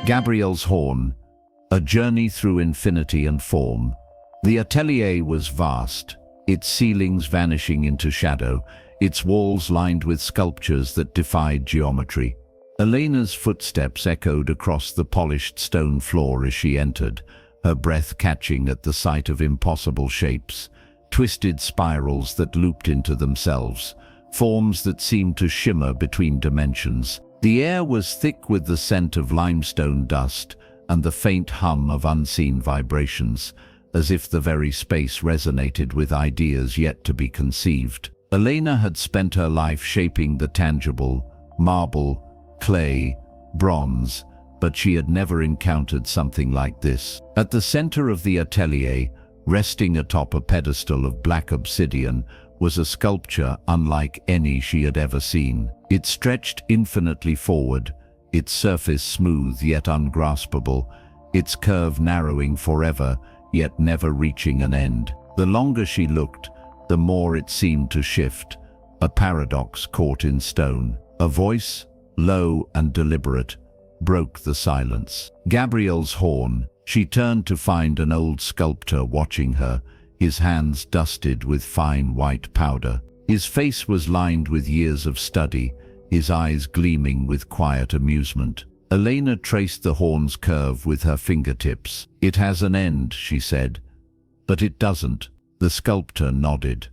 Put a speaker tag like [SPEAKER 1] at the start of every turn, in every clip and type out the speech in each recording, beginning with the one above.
[SPEAKER 1] Gabriel's Horn, a journey through infinity and form. The atelier was vast, its ceilings vanishing into shadow, its walls lined with sculptures that defied geometry. Elena's footsteps echoed across the polished stone floor as she entered, her breath catching at the sight of impossible shapes, twisted spirals that looped into themselves, forms that seemed to shimmer between dimensions. The air was thick with the scent of limestone dust and the faint hum of unseen vibrations, as if the very space resonated with ideas yet to be conceived. Elena had spent her life shaping the tangible, marble, clay, bronze, but she had never encountered something like this. At the center of the atelier, resting atop a pedestal of black obsidian, was a sculpture unlike any she had ever seen. It stretched infinitely forward, its surface smooth yet ungraspable, its curve narrowing forever, yet never reaching an end. The longer she looked, the more it seemed to shift, a paradox caught in stone. A voice, low and deliberate, broke the silence. Gabriel's Horn. She turned to find an old sculptor watching her, his hands dusted with fine white powder. His face was lined with years of study, his eyes gleaming with quiet amusement. Elena traced the horn's curve with her fingertips. "It has an end," she said. "But it doesn't." The sculptor nodded.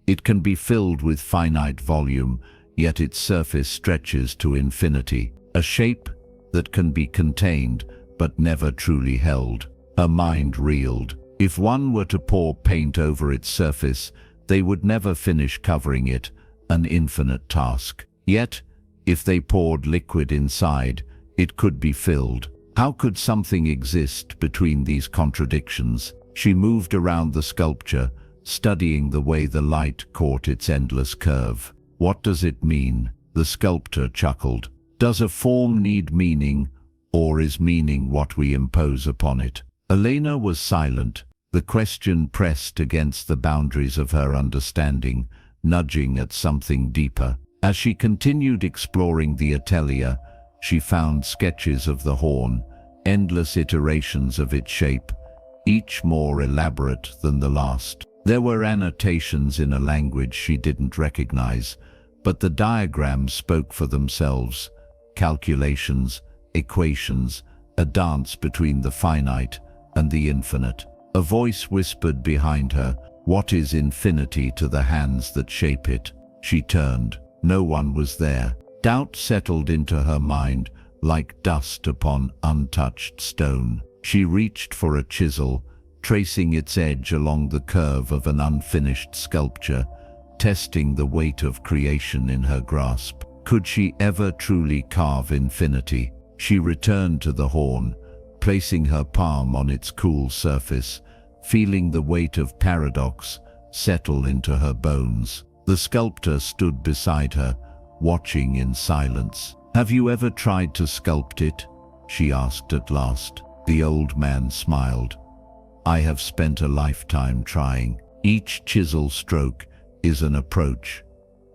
[SPEAKER 1] "It can be filled with finite volume, yet its surface stretches to infinity. A shape that can be contained, but never truly held." Her mind reeled. If one were to pour paint over its surface, they would never finish covering it, an infinite task. Yet, if they poured liquid inside, it could be filled. How could something exist between these contradictions? She moved around the sculpture, studying the way the light caught its endless curve. "What does it mean?" The sculptor chuckled. "Does a form need meaning, or is meaning what we impose upon it?" Elena was silent. The question pressed against the boundaries of her understanding, nudging at something deeper. As she continued exploring the atelier, she found sketches of the horn, endless iterations of its shape, each more elaborate than the last. There were annotations in a language she didn't recognize, but the diagrams spoke for themselves. Calculations, equations, a dance between the finite and the infinite. A voice whispered behind her, "What is infinity to the hands that shape it?" She turned. No one was there. Doubt settled into her mind like dust upon untouched stone. She reached for a chisel, tracing its edge along the curve of an unfinished sculpture, testing the weight of creation in her grasp. Could she ever truly carve infinity? She returned to the horn, placing her palm on its cool surface, feeling the weight of paradox settle into her bones. The sculptor stood beside her, watching in silence. "Have you ever tried to sculpt it?" she asked at last. The old man smiled. "I have spent a lifetime trying. Each chisel stroke is an approach,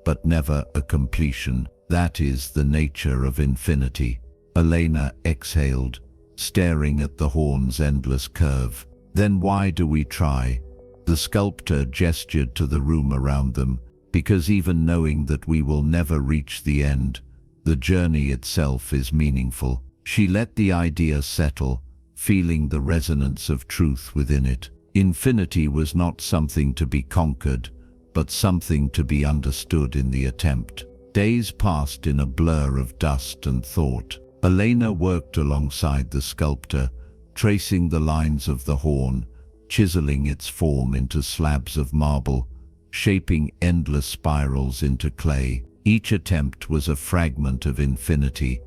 [SPEAKER 1] but never a completion. That is the nature of infinity." Elena exhaled, staring at the horn's endless curve. "Then why do we try?" The sculptor gestured to the room around them. "Because even knowing that we will never reach the end, the journey itself is meaningful." She let the idea settle, feeling the resonance of truth within it. Infinity was not something to be conquered, but something to be understood in the attempt. Days passed in a blur of dust and thought. Elena worked alongside the sculptor, tracing the lines of the horn, chiseling its form into slabs of marble, shaping endless spirals into clay. Each attempt was a fragment of infinity,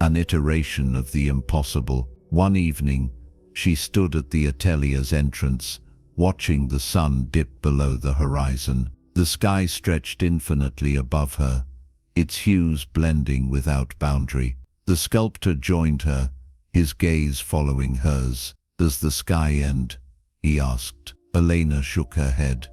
[SPEAKER 1] an iteration of the impossible. One evening, she stood at the atelier's entrance, watching the sun dip below the horizon. The sky stretched infinitely above her, its hues blending without boundary. The sculptor joined her, his gaze following hers. "Does the sky end?" he asked. Elena shook her head.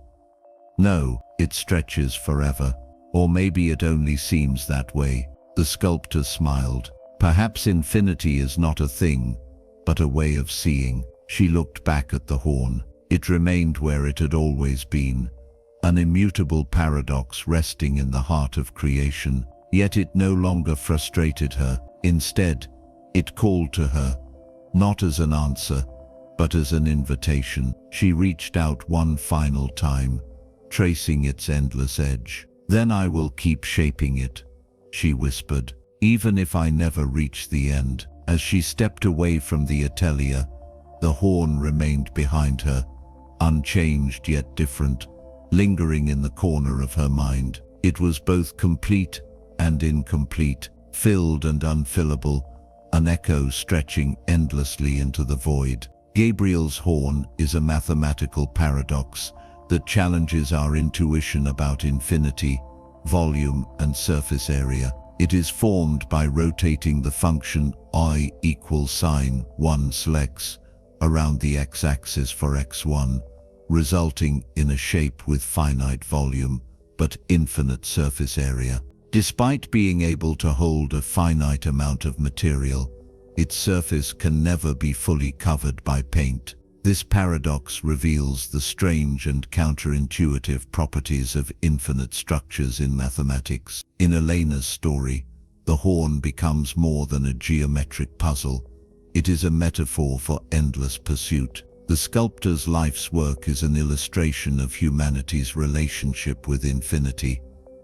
[SPEAKER 1] "No, it stretches forever. Or maybe it only seems that way." The sculptor smiled. Perhaps infinity is not a thing, but a way of seeing. She looked back at the horn. It remained where it had always been, an immutable paradox resting in the heart of creation. Yet it no longer frustrated her. Instead, it called to her, not as an answer, but as an invitation. She reached out one final time, tracing its endless edge. "Then I will keep shaping it," she whispered, "even if I never reach the end." As she stepped away from the atelier, the horn remained behind her, unchanged yet different, lingering in the corner of her mind. It was both complete and incomplete, filled and unfillable, an echo stretching endlessly into the void. Gabriel's horn is a mathematical paradox that challenges our intuition about infinity, volume, and surface area. It is formed by rotating the function I equals sine 1 x around the x-axis for x1, resulting in a shape with finite volume but infinite surface area. Despite being able to hold a finite amount of material, its surface can never be fully covered by paint. This paradox reveals the strange and counterintuitive properties of infinite structures in mathematics. In Elena's story, the horn becomes more than a geometric puzzle. It is a metaphor for endless pursuit. The sculptor's life's work is an illustration of humanity's relationship with infinity.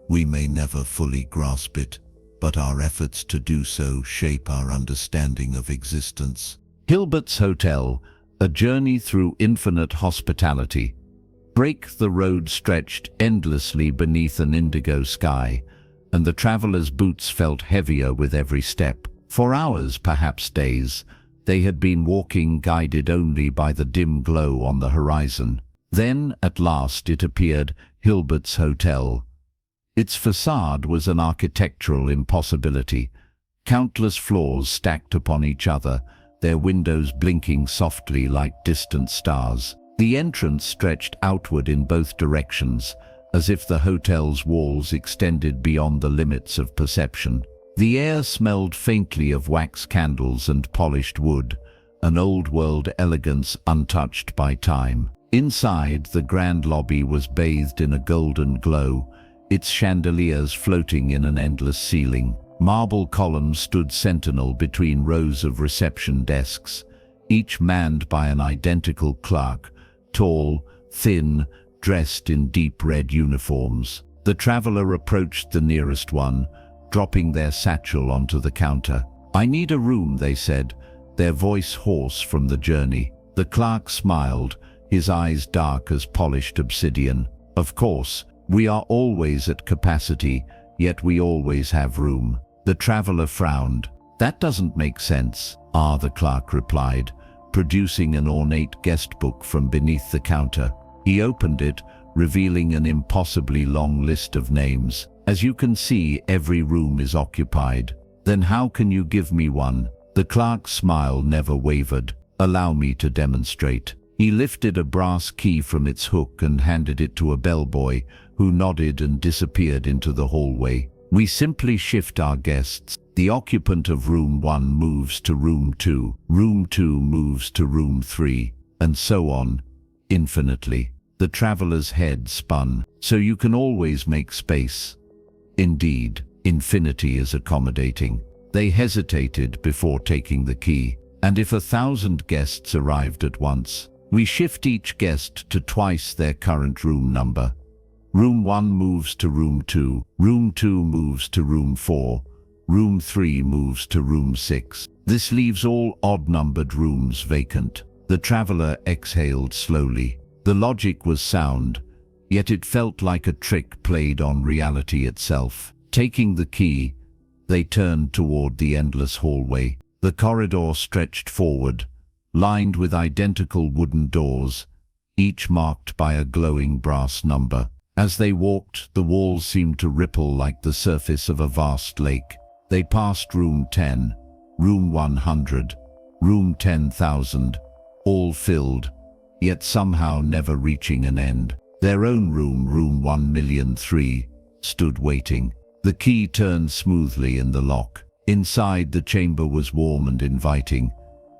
[SPEAKER 1] We may never fully grasp it, but our efforts to do so shape our understanding of existence.
[SPEAKER 2] Hilbert's Hotel, a journey through infinite hospitality. Break the road stretched endlessly beneath an indigo sky, and the traveler's boots felt heavier with every step. For hours, perhaps days, they had been walking, guided only by the dim glow on the horizon. Then, at last, it appeared, Hilbert's Hotel. Its facade was an architectural impossibility. Countless floors stacked upon each other, their windows blinking softly like distant stars. The entrance stretched outward in both directions, as if the hotel's walls extended beyond the limits of perception. The air smelled faintly of wax candles and polished wood, an old-world elegance untouched by time. Inside, the grand lobby was bathed in a golden glow, its chandeliers floating in an endless ceiling. Marble columns stood sentinel between rows of reception desks, each manned by an identical clerk, tall, thin, dressed in deep red uniforms. The traveler approached the nearest one, dropping their satchel onto the counter. "I need a room," they said, their voice hoarse from the journey. The clerk smiled, his eyes dark as polished obsidian. "Of course, we are always at capacity, yet we always have room." The traveler frowned. "That doesn't make sense." "Ah," the clerk replied, producing an ornate guest book from beneath the counter. He opened it, revealing an impossibly long list of names. "As you can see, every room is occupied." "Then how can you give me one?" The clerk's smile never wavered. "Allow me to demonstrate." He lifted a brass key from its hook and handed it to a bellboy, who nodded and disappeared into the hallway. "We simply shift our guests. The occupant of room 1 moves to room 2, room 2 moves to room 3, and so on, infinitely." The traveler's head spun. "So you can always make space." "Indeed, infinity is accommodating." They hesitated before taking the key. "And if 1,000 guests arrived at once?" "We shift each guest to twice their current room number. Room 1 moves to room 2, room 2 moves to room 4, room 3 moves to room 6. This leaves all odd-numbered rooms vacant." The traveler exhaled slowly. The logic was sound, yet it felt like a trick played on reality itself. Taking the key, they turned toward the endless hallway. The corridor stretched forward, lined with identical wooden doors, each marked by a glowing brass number. As they walked, the walls seemed to ripple like the surface of a vast lake. They passed room 10, room 100, room 10,000, all filled, yet somehow never reaching an end. Their own room, room 1,000,003, stood waiting. The key turned smoothly in the lock. Inside, the chamber was warm and inviting,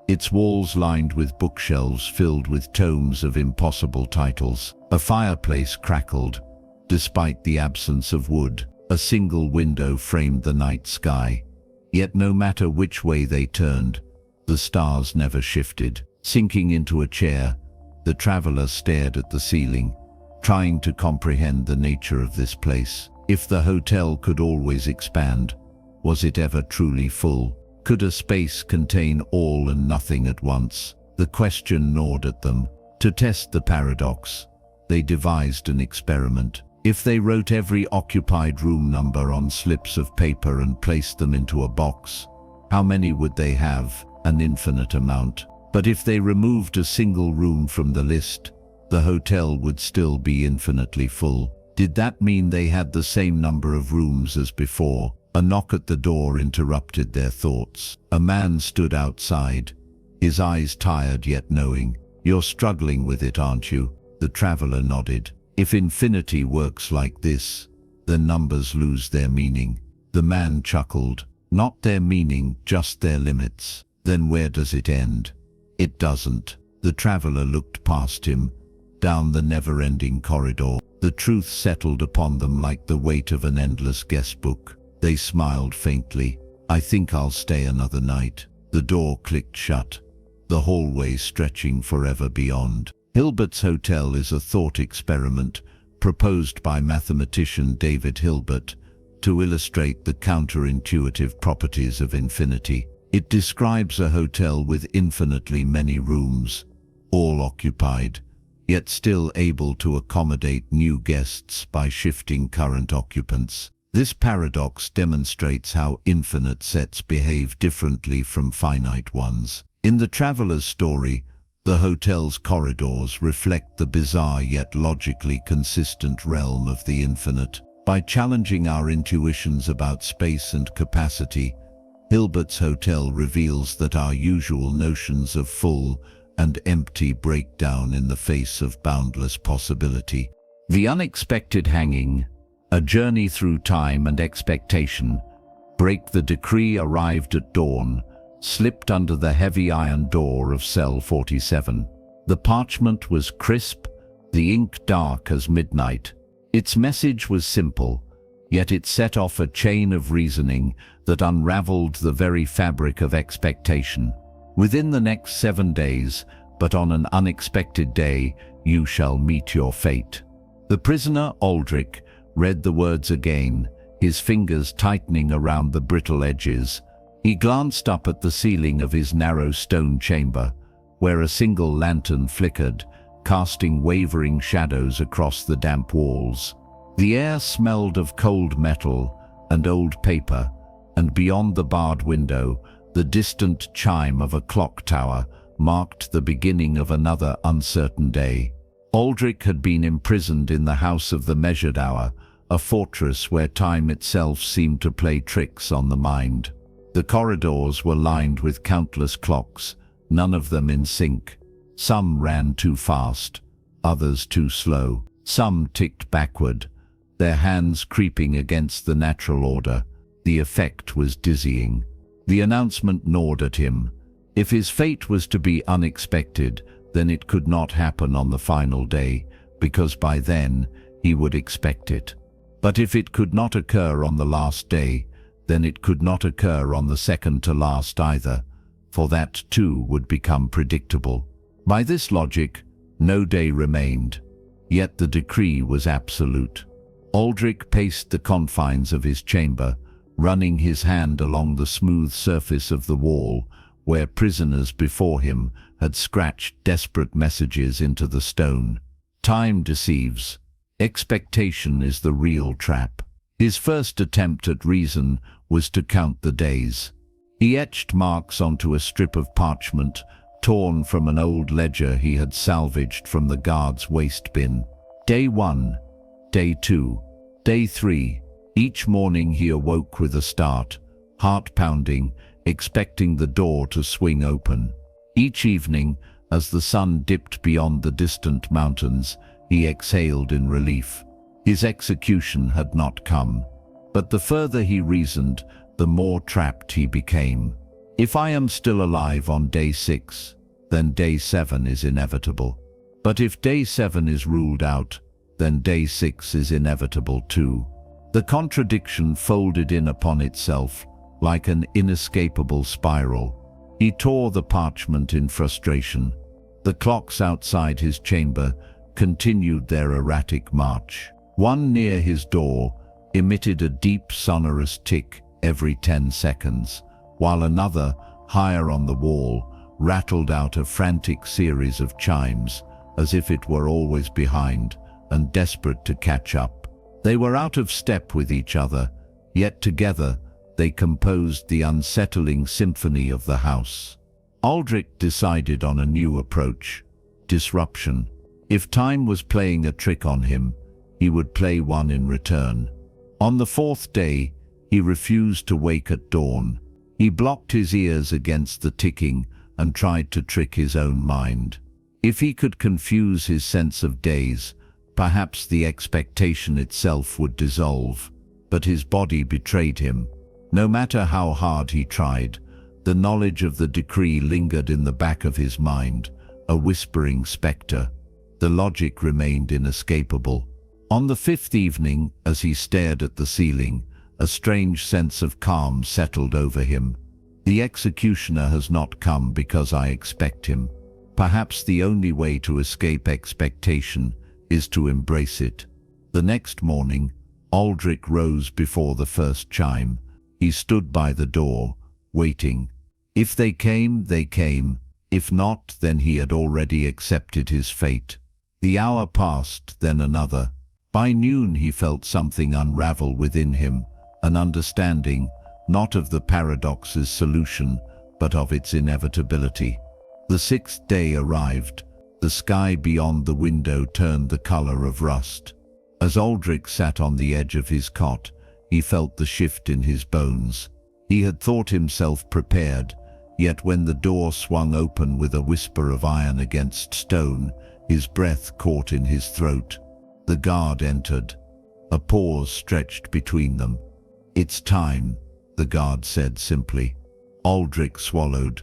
[SPEAKER 2] its walls lined with bookshelves filled with tomes of impossible titles. A fireplace crackled, despite the absence of wood. A single window framed the night sky. Yet no matter which way they turned, the stars never shifted. Sinking into a chair, the traveler stared at the ceiling, trying to comprehend the nature of this place. If the hotel could always expand, was it ever truly full? Could a space contain all and nothing at once? The question gnawed at them. To test the paradox, they devised an experiment. If they wrote every occupied room number on slips of paper and placed them into a box, how many would they have? An infinite amount. But if they removed a single room from the list, the hotel would still be infinitely full. Did that mean they had the same number of rooms as before? A knock at the door interrupted their thoughts. A man stood outside, his eyes tired yet knowing. "You're struggling with it, aren't you?" The traveler nodded. "If infinity works like this, then numbers lose their meaning." The man chuckled. "Not their meaning, just their limits. Then where does it end?" "It doesn't." The traveler looked past him, down the never-ending corridor. The truth settled upon them like the weight of an endless guestbook. They smiled faintly. "I think I'll stay another night." The door clicked shut, the hallway stretching forever beyond. Hilbert's Hotel is a thought experiment proposed by mathematician David Hilbert to illustrate the counterintuitive properties of infinity. It describes a hotel with infinitely many rooms, all occupied, yet still able to accommodate new guests by shifting current occupants. This paradox demonstrates how infinite sets behave differently from finite ones. In the traveler's story, the hotel's corridors reflect the bizarre yet logically consistent realm of the infinite. By challenging our intuitions about space and capacity, Hilbert's Hotel reveals that our usual notions of full and empty break down in the face of boundless possibility. The unexpected hanging, a journey through time and expectation. Break the decree arrived at dawn, slipped under the heavy iron door of cell 47. The parchment was crisp, the ink dark as midnight. Its message was simple, yet it set off a chain of reasoning that unraveled the very fabric of expectation. "Within the next 7 days, but on an unexpected day, you shall meet your fate." The prisoner, Aldrich, read the words again, his fingers tightening around the brittle edges. He glanced up at the ceiling of his narrow stone chamber, where a single lantern flickered, casting wavering shadows across the damp walls. The air smelled of cold metal and old paper, and beyond the barred window, the distant chime of a clock tower marked the beginning of another uncertain day. Aldrich had been imprisoned in the House of the Measured Hour, a fortress where time itself seemed to play tricks on the mind. The corridors were lined with countless clocks, none of them in sync. Some ran too fast, others too slow. Some ticked backward, their hands creeping against the natural order. The effect was dizzying. The announcement gnawed at him. If his fate was to be unexpected, then it could not happen on the final day, because by then he would expect it. But if it could not occur on the last day, then it could not occur on the second to last either, for that too would become predictable. By this logic, no day remained, yet the decree was absolute. Aldrich paced the confines of his chamber, running his hand along the smooth surface of the wall, where prisoners before him had scratched desperate messages into the stone. Time deceives. Expectation is the real trap. His first attempt at reason was to count the days. He etched marks onto a strip of parchment, torn from an old ledger he had salvaged from the guard's waste bin. Day 1, Day 2, Day 3. Each morning he awoke with a start, heart pounding, expecting the door to swing open. Each evening, as the sun dipped beyond the distant mountains, he exhaled in relief. His execution had not come. But the further he reasoned,
[SPEAKER 1] the more trapped he became. If I am still alive on day 6, then day 7 is inevitable. But if day 7 is ruled out, then day 6 is inevitable too. The contradiction folded in upon itself like an inescapable spiral. He tore the parchment in frustration. The clocks outside his chamber continued their erratic march. One near his door emitted a deep sonorous tick every 10 seconds, while another, higher on the wall, rattled out a frantic series of chimes, as if it were always behind and desperate to catch up. They were out of step with each other, yet together they composed the unsettling symphony of the house. Aldrich decided on a new approach: disruption. If time was playing a trick on him, he would play one in return. On the 4th day, he refused to wake at dawn. He blocked his ears against the ticking and tried to trick his own mind. If he could confuse his sense of days, perhaps the expectation itself would dissolve. But his body betrayed him. No matter how hard he tried, the knowledge of the decree lingered in the back of his mind, a whispering spectre. The logic remained inescapable. On the 5th evening, as he stared at the ceiling, a strange sense of calm settled over him. The executioner has not come because I expect him. Perhaps the only way to escape expectation is to embrace it. The next morning, Aldrich rose before the first chime. He stood by the door, waiting. If they came, they came. If not, then he had already accepted his fate. The hour passed, then another. By noon he felt something unravel within him, an understanding, not of the paradox's solution, but of its inevitability. The 6th day arrived. The sky beyond the window turned the color of rust. As Aldrich sat on the edge of his cot, he felt the shift in his bones. He had thought himself prepared, yet when the door swung open with a whisper of iron against stone, his breath caught in his throat. The guard entered. A pause stretched between them. "It's time," the guard said simply. Aldrich swallowed.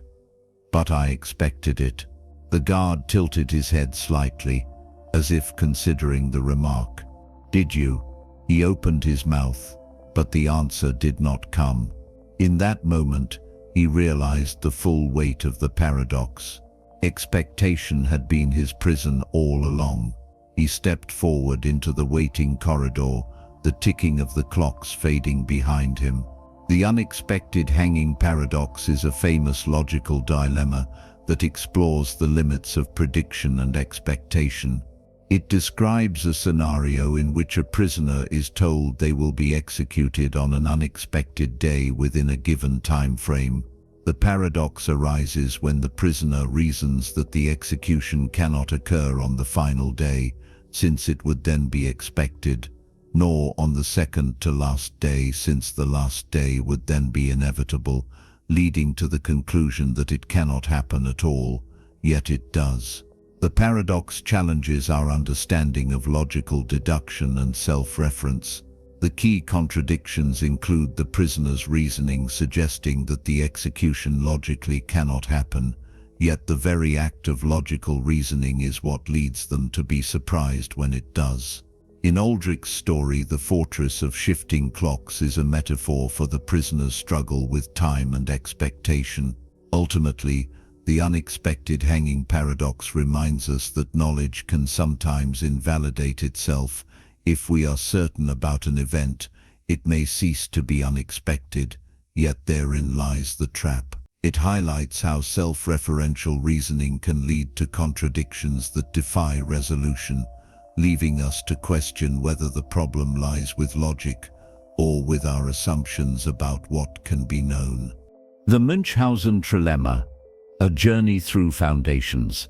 [SPEAKER 1] "But I expected it." The guard tilted his head slightly, as if considering the remark. "Did you?" He opened his mouth, but the answer did not come. In that moment, he realized the full weight of the paradox. Expectation had been his prison all along. He stepped forward into the waiting corridor, the ticking of the clocks fading behind him. The unexpected hanging paradox is a famous logical dilemma that explores the limits of prediction and expectation. It describes a scenario in which a prisoner is told they will be executed on an unexpected day within a given time frame. The paradox arises when the prisoner reasons that the execution cannot occur on the final day, since it would then be expected, nor on the second to last day, since the last day would then be inevitable, leading to the conclusion that it cannot happen at all, yet it does. The paradox challenges our understanding of logical deduction and self-reference. The key contradictions include the prisoner's reasoning suggesting that the execution logically cannot happen, yet the very act of logical reasoning is what leads them to be surprised when it does. In Aldrich's story, the fortress of shifting clocks is a metaphor for the prisoner's struggle with time and expectation. Ultimately, the unexpected hanging paradox reminds us that knowledge can sometimes invalidate itself. If we are certain about an event, it may cease to be unexpected, yet therein lies the trap. It highlights how self-referential reasoning can lead to contradictions that defy resolution, leaving us to question whether the problem lies with logic or with our assumptions about what can be known.
[SPEAKER 2] The Münchhausen Trilemma, a journey through foundations.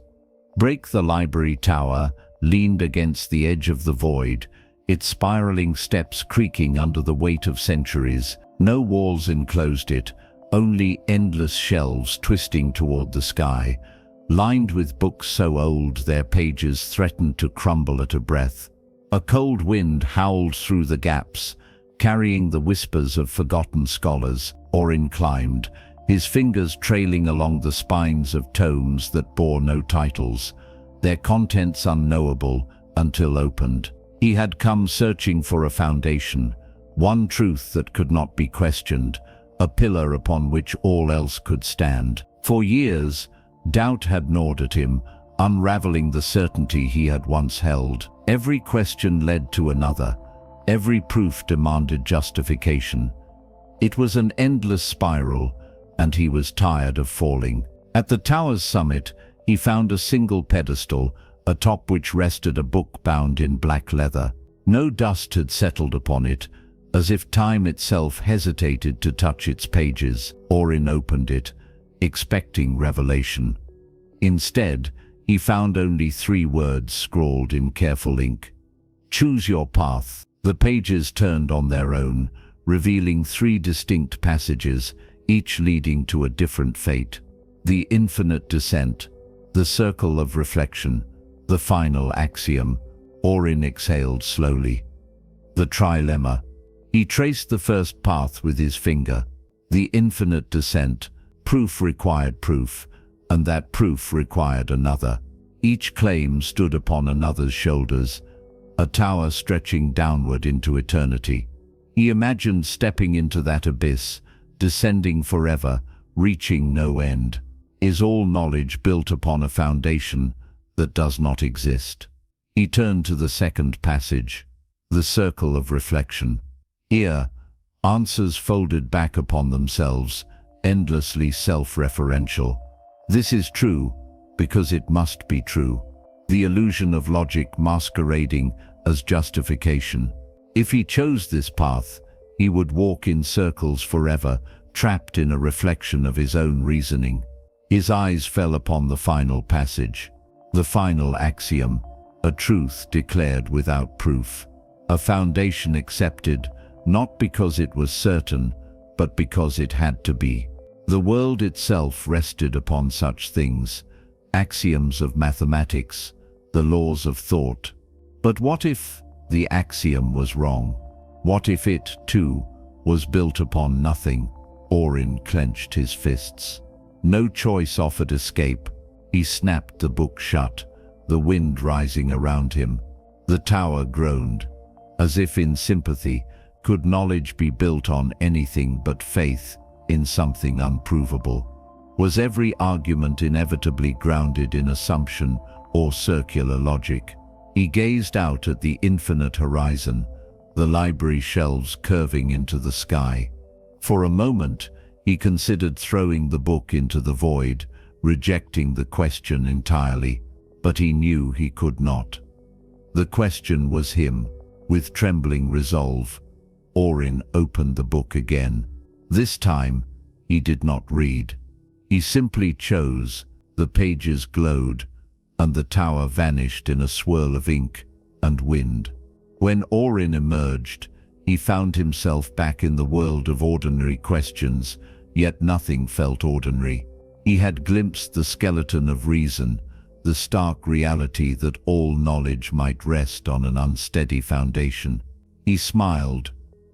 [SPEAKER 2] Break the library tower leaned against the edge of the void, its spiraling steps creaking under the weight of centuries. No walls enclosed it, only endless shelves twisting toward the sky, lined with books so old their pages threatened to crumble at a breath. A cold wind howled through the gaps, carrying the whispers of forgotten scholars, Orin climbed, his fingers trailing along the spines of tomes that bore no titles, their contents unknowable until opened. He had come searching for a foundation, one truth that could not be questioned, a pillar upon which all else could stand. For years, doubt had gnawed at him, unraveling the certainty he had once held. Every question led to another. Every proof demanded justification. It was an endless spiral, and he was tired of falling. At the tower's summit, he found a single pedestal, atop which rested a book bound in black leather. No dust had settled upon it, as if time itself hesitated to touch its pages. Orin opened it, expecting revelation. Instead, he found only 3 words scrawled in careful ink. "Choose your path." The pages turned on their own, revealing 3 distinct passages, each leading to a different fate. The infinite descent, the circle of reflection, the final axiom. Orin exhaled slowly. The trilemma. He traced the first path with his finger. The infinite descent. Proof required proof, and that proof required another. Each claim stood upon another's shoulders, a tower stretching downward into eternity. He imagined stepping into that abyss, descending forever, reaching no end. Is all knowledge built upon a foundation that does not exist? He turned to the second passage, the circle of reflection. Here, answers folded back upon themselves, endlessly self-referential. This is true because it must be true. The illusion of logic masquerading as justification. If he chose this path, he would walk in circles forever, trapped in a reflection of his own reasoning. His eyes fell upon the final passage, the final axiom, a truth declared without proof, a foundation accepted not because it was certain, but because it had to be. The world itself rested upon such things, axioms of mathematics, the laws of thought. But what if the axiom was wrong? What if it, too, was built upon nothing? Orin clenched his fists. No choice offered escape. He snapped the book shut, the wind rising around him. The tower groaned, as if in sympathy. Could knowledge be built on anything but faith in something unprovable? Was every argument inevitably grounded in assumption or circular logic? He gazed out at the infinite horizon, the library shelves curving into the sky. For a moment, he considered throwing the book into the void, rejecting the question entirely, but he knew he could not. The question was him. With trembling resolve, Orin opened the book again. This time, he did not read. He simply chose. The pages glowed, and the tower vanished in a swirl of ink and wind. When Orin emerged, he found himself back in the world of ordinary questions, yet nothing felt ordinary. He had glimpsed the skeleton of reason, the stark reality that all knowledge might rest on an unsteady foundation. He smiled,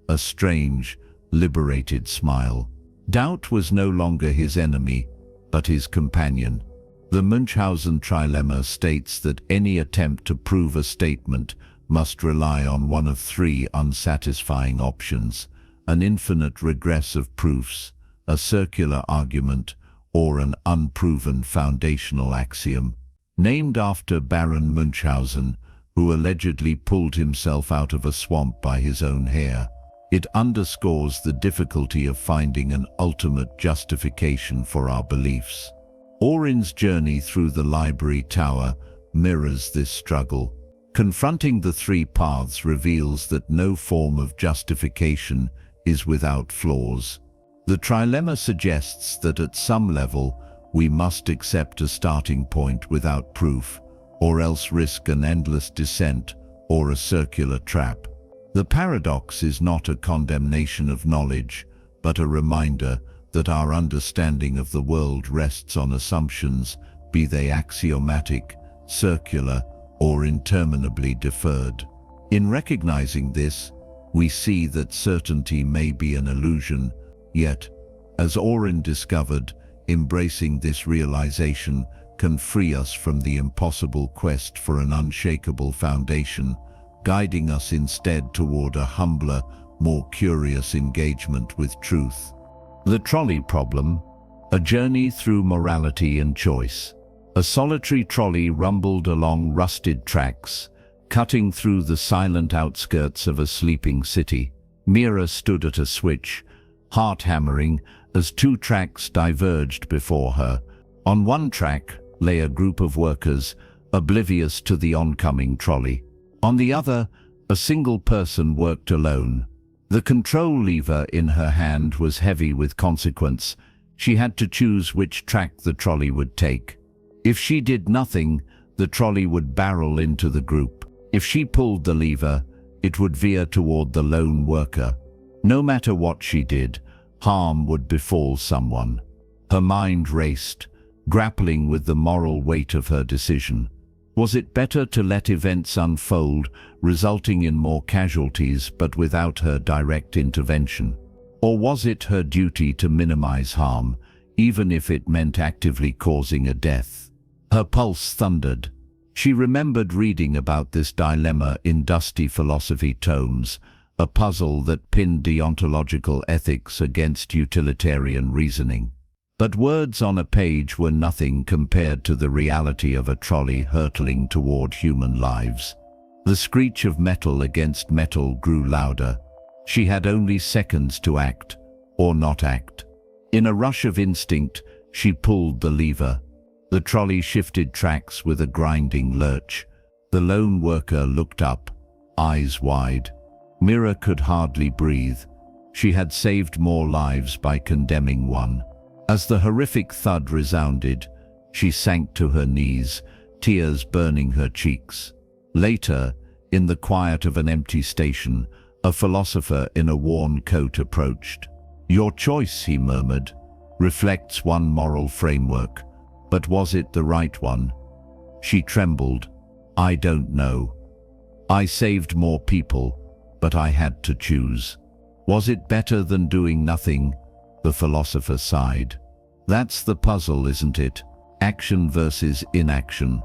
[SPEAKER 2] a strange, liberated smile. Doubt was no longer his enemy, but his companion. The Münchhausen trilemma states that any attempt to prove a statement must rely on one of 3 unsatisfying options: an infinite regress of proofs, a circular argument, or an unproven foundational axiom. Named after Baron Münchhausen, who allegedly pulled himself out of a swamp by his own hair. It underscores the difficulty of finding an ultimate justification for our beliefs. Orin's journey through the library tower mirrors this struggle. Confronting the 3 paths reveals that no form of justification is without flaws. The trilemma suggests that at some level, we must accept a starting point without proof, or else risk an endless descent or a circular trap. The paradox is not a condemnation of knowledge, but a reminder that our understanding of the world rests on assumptions, be they axiomatic, circular, or interminably deferred. In recognizing this,
[SPEAKER 1] we see that certainty may be an illusion, yet, as Oren discovered, embracing this realization can free us from the impossible quest for an unshakable foundation, guiding us instead toward a humbler, more curious engagement with truth. The trolley problem, a journey through morality and choice. A solitary trolley rumbled along rusted tracks, cutting through the silent outskirts of a sleeping city. Mira stood at a switch, heart hammering, as two tracks diverged before her. On one track lay a group of workers, oblivious to the oncoming trolley. On the other, a single person worked alone. The control lever in her hand was heavy with consequence. She had to choose which track the trolley would take. If she did nothing, the trolley would barrel into the group. If she pulled the lever, it would veer toward the lone worker. No matter what she did, harm would befall someone. Her mind raced, grappling with the moral weight of her decision. Was it better to let events unfold, resulting in more casualties but without her direct intervention? Or was it her duty to minimize harm, even if it meant actively causing a death? Her pulse thundered. She remembered reading about this dilemma in dusty philosophy tomes, a puzzle that pinned deontological ethics against utilitarian reasoning. But words on a page were nothing compared to the reality of a trolley hurtling toward human lives. The screech of metal against metal grew louder. She had only seconds to act, or not act. In a rush of instinct, she pulled the lever. The trolley shifted tracks with a grinding lurch. The lone worker looked up, eyes wide. Mira could hardly breathe. She had saved more lives by condemning one. As the horrific thud resounded, she sank to her knees, tears burning her cheeks. Later, in the quiet of an empty station, a philosopher in a worn coat approached. "Your choice," he murmured, "reflects one moral framework. But was it the right one?" She trembled. "I don't know. I saved more people, but I had to choose." "Was it better than doing nothing?" The philosopher sighed. "That's the puzzle, isn't it? Action versus inaction,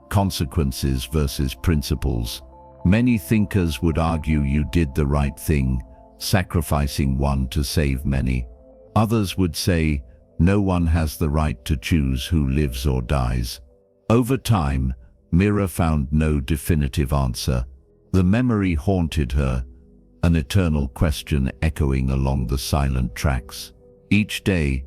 [SPEAKER 1] consequences versus principles. Many thinkers would argue you did the right thing, sacrificing one to save many. Others would say, no one has the right to choose who lives or dies." Over time, Mira found no definitive answer. The memory haunted her, an eternal question echoing along the silent tracks. Each day,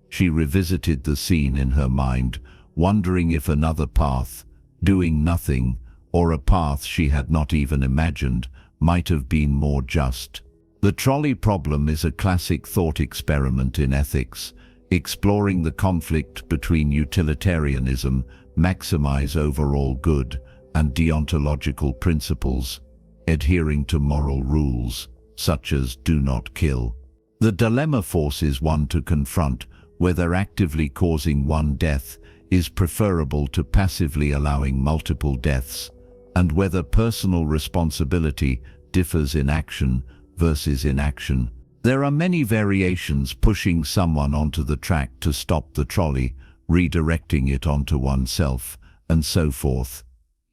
[SPEAKER 1] she revisited the scene in her mind, wondering if another path, doing nothing, or a path she had not even imagined, might have been more just. The trolley problem is a classic thought experiment in ethics, exploring the conflict between utilitarianism, maximize overall good, and deontological principles, adhering to moral rules, such as do not kill. The dilemma forces one to confront whether actively causing one death is preferable to passively allowing multiple deaths, and whether personal responsibility differs in action versus inaction. There are many variations: pushing someone onto the track to stop the trolley, redirecting it onto oneself, and so forth,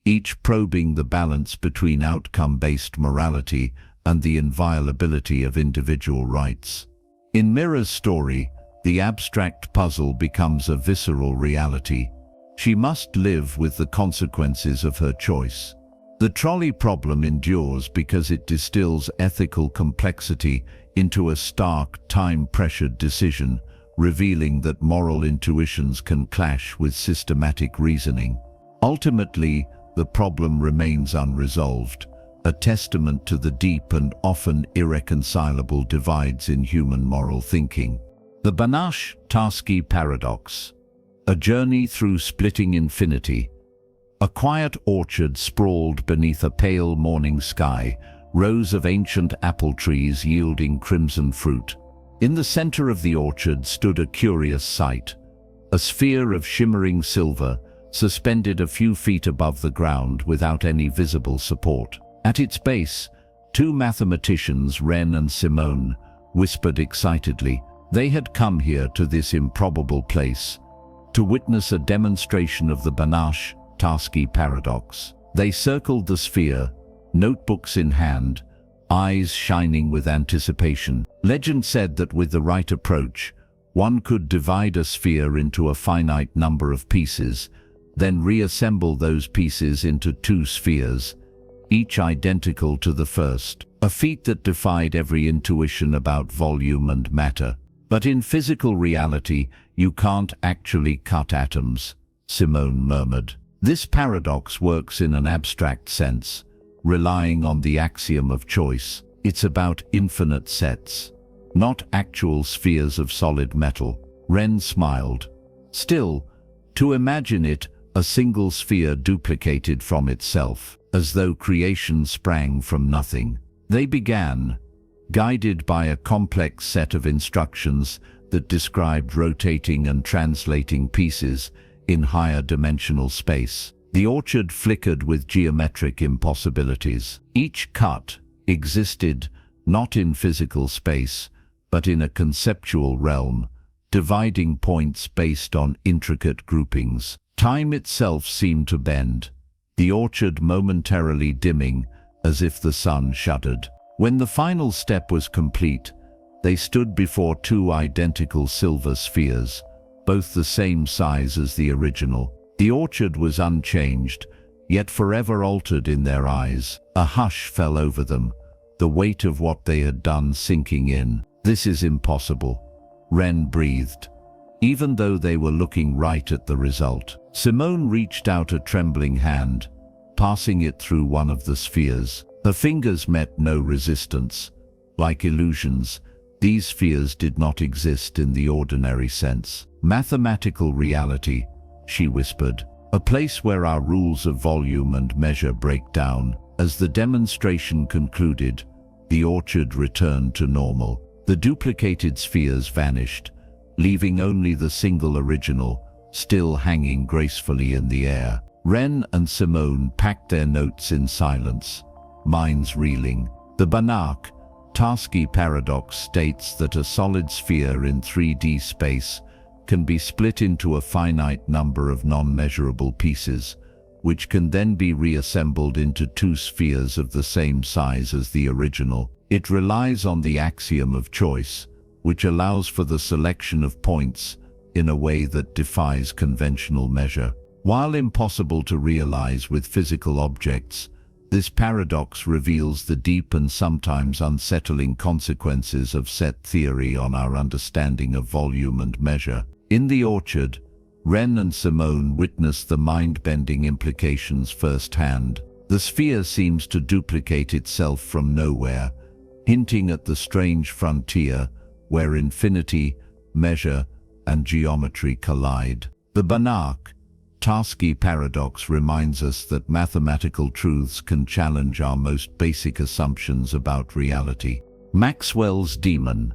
[SPEAKER 1] each probing the balance between outcome-based morality and the inviolability of individual rights. In Mira's story, the abstract puzzle becomes a visceral reality. She must live with the consequences of her choice. The trolley problem endures because it distills ethical complexity into a stark, time-pressured decision, revealing that moral intuitions can clash with systematic reasoning. Ultimately, the problem remains unresolved, a testament to the deep and often irreconcilable divides in human moral thinking. The Banach Tarski paradox, a journey through splitting infinity. A quiet orchard sprawled beneath a pale morning sky, rows of ancient apple trees yielding crimson fruit. In the center of the orchard stood a curious sight, a sphere of shimmering silver, suspended a few feet above the ground without any visible support. At its base,
[SPEAKER 2] Two mathematicians, Ren and Simone, whispered excitedly. They had come here to this improbable place to witness a demonstration of the Banach Tarski paradox. They circled the sphere, notebooks in hand, eyes shining with anticipation. Legend said that with the right approach, one could divide a sphere into a finite number of pieces, then reassemble those pieces into two spheres, each identical to the first, a feat that defied every intuition about volume and matter. But in physical reality, you can't actually cut atoms, Simone murmured. This paradox works in an abstract sense, relying on the axiom of choice. It's about infinite sets, not actual spheres of solid metal. Ren smiled. Still, to imagine it, a single sphere duplicated from itself, as though creation sprang from nothing. They began, guided by a complex set of instructions that described rotating and translating pieces in higher dimensional space. The orchard flickered with geometric impossibilities. Each cut existed not in physical space, but in a conceptual realm, dividing points based on intricate groupings. Time itself seemed to bend, the orchard momentarily dimming as if the sun shuddered. When the final step was complete, they stood before two identical silver spheres, both the same size as the original. The orchard was unchanged, yet forever altered in their eyes. A hush fell over them, the weight of what they had done sinking in. This is impossible, Ren breathed, even though they were looking right at the result. Simone reached out a trembling hand, passing it through one of the spheres. Her fingers met no resistance. Like illusions, these spheres did not exist in the ordinary sense. Mathematical reality, she whispered, a place where our rules of volume and measure break down. As the demonstration concluded, the orchard returned to normal. The duplicated spheres vanished, leaving only the single original, still hanging gracefully in the air. Ren and Simone packed their notes in silence, minds reeling. The Banach Tarski paradox states that a solid sphere in 3D space can be split into a finite number of non-measurable pieces, which can then be reassembled into two spheres of the same size as the original. It relies on the axiom of choice, which allows for the selection of points in a way that defies conventional measure. While impossible to realize with physical objects, this paradox reveals the deep and sometimes unsettling consequences of set theory on our understanding of volume and measure. In the orchard, Ren and Simone witnessed the mind-bending implications firsthand. The sphere seems to duplicate itself from nowhere, hinting at the strange frontier where infinity, measure, and geometry collide. The Banach Tarski paradox reminds us that mathematical truths can challenge our most basic assumptions about reality. Maxwell's Demon,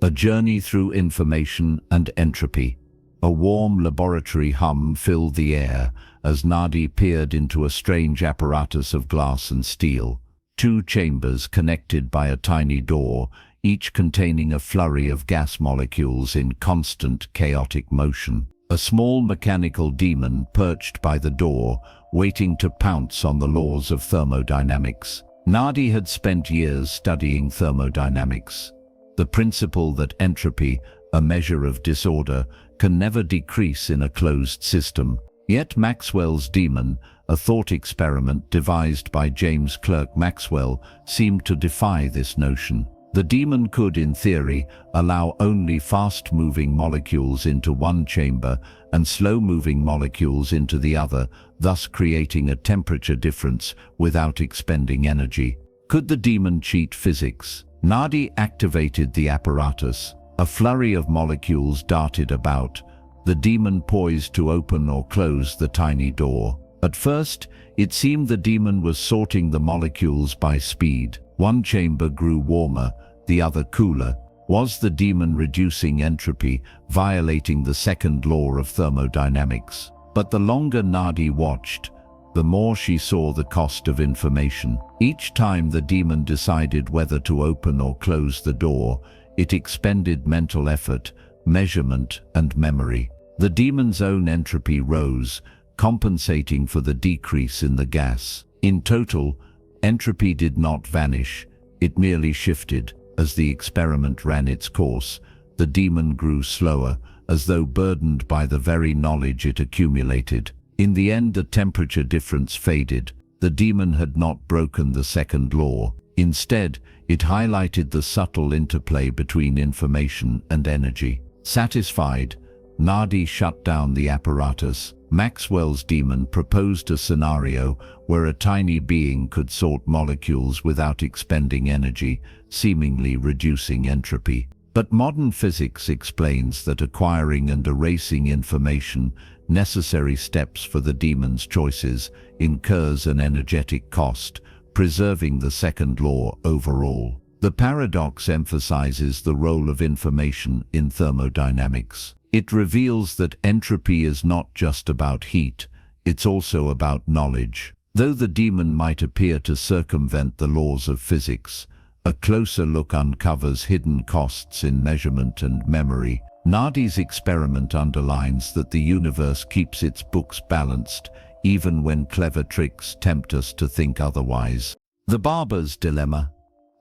[SPEAKER 2] a journey through information and entropy. A warm laboratory hum filled the air as Nadi peered into a strange apparatus of glass and steel. Two chambers connected by a tiny door, each containing a flurry of gas molecules in constant chaotic motion. A small mechanical demon perched by the door, waiting to pounce on the laws of thermodynamics. Nadi had spent years studying thermodynamics, the principle that entropy, a measure of disorder, can never decrease in a closed system. Yet Maxwell's demon, a thought experiment devised by James Clerk Maxwell, seemed to defy this notion. The demon could, in theory, allow only fast-moving molecules into one chamber and slow-moving molecules into the other, thus creating a temperature difference without expending energy. Could the demon cheat physics? Nadi activated the apparatus. A flurry of molecules darted about, the demon poised to open or close the tiny door. At first, it seemed the demon was sorting the molecules by speed. One chamber grew warmer, the other cooler. Was the demon reducing entropy, violating the second law of thermodynamics? But the longer Nadi watched,
[SPEAKER 1] the more she saw the cost of information. Each time the demon decided whether to open or close the door, it expended mental effort, measurement, and memory. The demon's own entropy rose, compensating for the decrease in the gas. In total, entropy did not vanish, it merely shifted. As the experiment ran its course, the demon grew slower, as though burdened by the very knowledge it accumulated. In the end, the temperature difference faded. The demon had not broken the second law. Instead, it highlighted the subtle interplay between information and energy. Satisfied, Nadi shut down the apparatus. Maxwell's demon proposed a scenario where a tiny being could sort molecules without expending energy, seemingly reducing entropy. But modern physics explains that acquiring and erasing information, necessary steps for the demon's choices, incurs an energetic cost, preserving the second law overall. The paradox emphasizes the role of information in thermodynamics. It reveals that entropy is not just about heat, it's also about knowledge. Though the demon might appear to circumvent the laws of physics, a closer look uncovers hidden costs in measurement and memory. Nadi's experiment underlines that the universe keeps its books balanced, even when clever tricks tempt us to think otherwise. The Barber's Dilemma,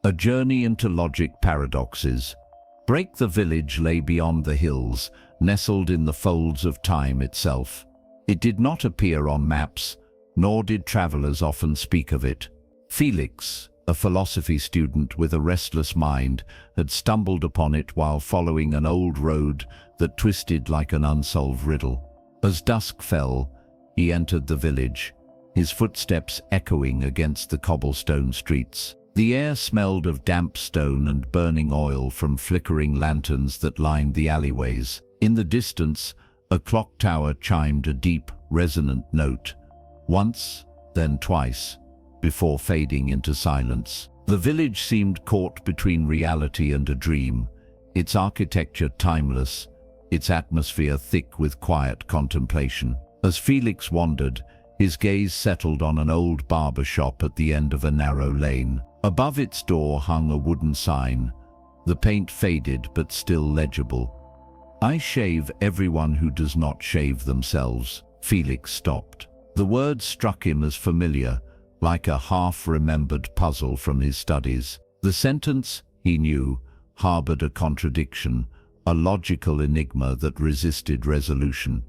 [SPEAKER 1] a journey into logic paradoxes. Break the village lay beyond the hills, nestled in the folds of time itself. It did not appear on maps, nor did travelers often speak of it. Felix, a philosophy student with a restless mind, had stumbled upon it while following an old road that twisted like an unsolved riddle. As dusk fell, he entered the village, his footsteps echoing against the cobblestone streets. The air smelled of damp stone and burning oil from flickering lanterns that lined the alleyways. In the distance, a clock tower chimed a deep, resonant note. Once, then twice, before fading into silence. The village seemed caught between reality and a dream, its architecture timeless, its atmosphere thick with quiet contemplation. As Felix wandered, his gaze settled on an old barber shop at the end of a narrow lane. Above its door hung a wooden sign, the paint faded but still legible. "I shave everyone who does not shave themselves." Felix stopped. The words struck him as familiar, like a half-remembered puzzle from his studies. The sentence, he knew, harbored a contradiction, a logical enigma that resisted resolution.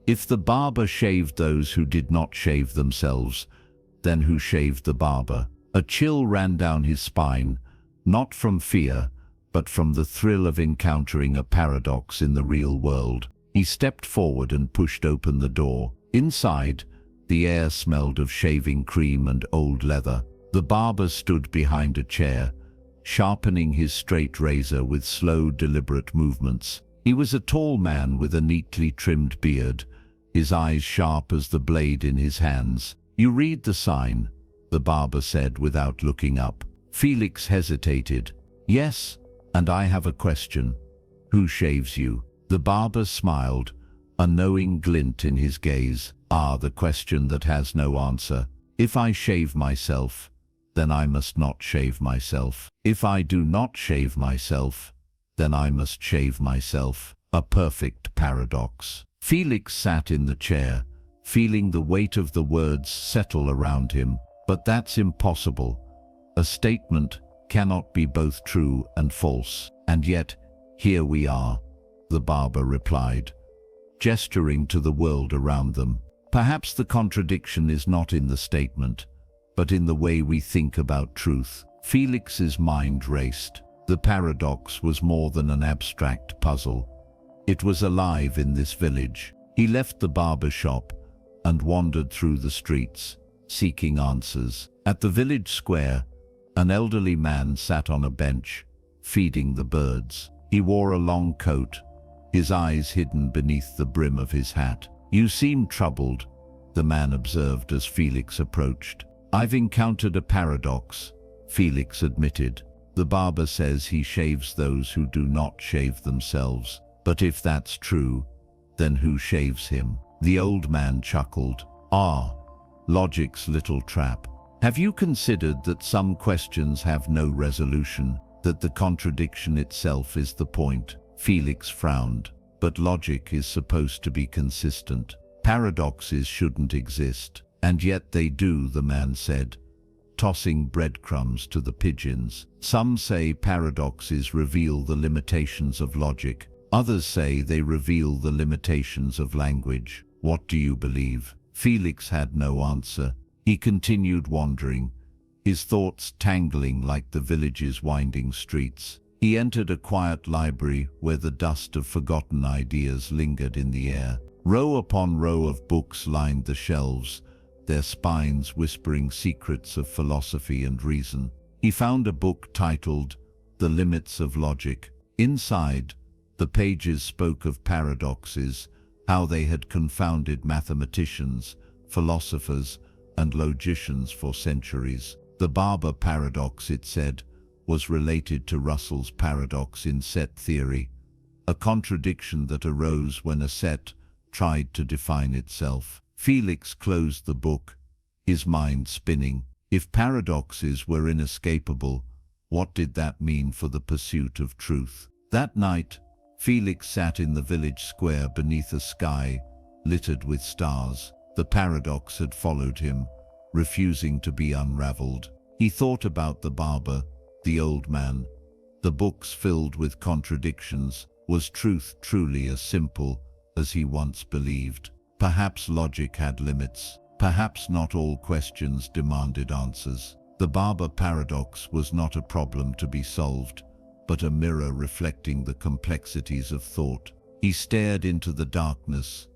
[SPEAKER 1] If the barber shaved those who did not shave themselves, then who shaved the barber? A chill ran down his spine, not from fear, but from the thrill of encountering a paradox in the real world. He stepped forward and pushed open the door. Inside, the air smelled of shaving cream and old leather. The barber stood behind a chair, sharpening his straight razor with slow, deliberate movements. He was a tall man with a neatly trimmed beard, his eyes sharp as the blade in his hands. "You read the sign," the barber said without looking up. Felix hesitated. "Yes, and I have a question. Who shaves you?" The barber smiled, a knowing glint in his gaze. "Ah, the question that has no answer. If I shave myself, then I must not shave myself. If I do not shave myself, then I must shave myself." A perfect paradox. Felix sat in the chair, feeling the weight of the words settle around him. But that's impossible. A statement cannot be both true and false. And yet, here we are, the barber replied, gesturing to the world around them. Perhaps the contradiction is not in the statement, but in the way we think about truth. Felix's mind raced. The paradox was more than an abstract puzzle. It was alive in this village. He left the barber shop and wandered through the streets, seeking answers. At the village square, an elderly man sat on a bench, feeding the birds. He wore a long coat, his eyes hidden beneath the brim of his hat. "You seem troubled," the man observed as Felix approached. "I've encountered a paradox," Felix admitted. "The barber says he shaves those who do not shave themselves. But if that's true, then who shaves him?" The old man chuckled. "Ah, Logic's little trap. Have you considered that some questions have no resolution, that the contradiction itself is the point? Felix frowned. But logic is supposed to be consistent. Paradoxes shouldn't exist. And yet they do, the man said, tossing breadcrumbs to the pigeons. Some say paradoxes reveal the limitations of logic. Others say they reveal the limitations of language. What do you believe? Felix had no answer. He continued wandering, his thoughts tangling like the village's winding streets. He entered a quiet library where the dust of forgotten ideas lingered in the air. Row upon row of books lined the shelves, their spines whispering secrets of philosophy and reason. He found a book titled The Limits of Logic. Inside, the pages spoke of paradoxes, how they had confounded mathematicians, philosophers, and logicians for centuries. The Barber paradox, it said, was related to Russell's paradox in set theory, a contradiction that arose when a set tried to define itself. Felix closed the book, his mind spinning. If paradoxes were inescapable, what did that mean for the pursuit of truth? That night, Felix sat in the village square beneath a sky littered with stars. The paradox had followed him, refusing to be unraveled. He thought about the barber, the old man, the books filled with contradictions. Was truth truly as simple as he once believed? Perhaps logic had limits. Perhaps not all questions demanded answers. The Barber paradox was not a problem to be solved, but a mirror reflecting the complexities of thought. He stared into the darkness,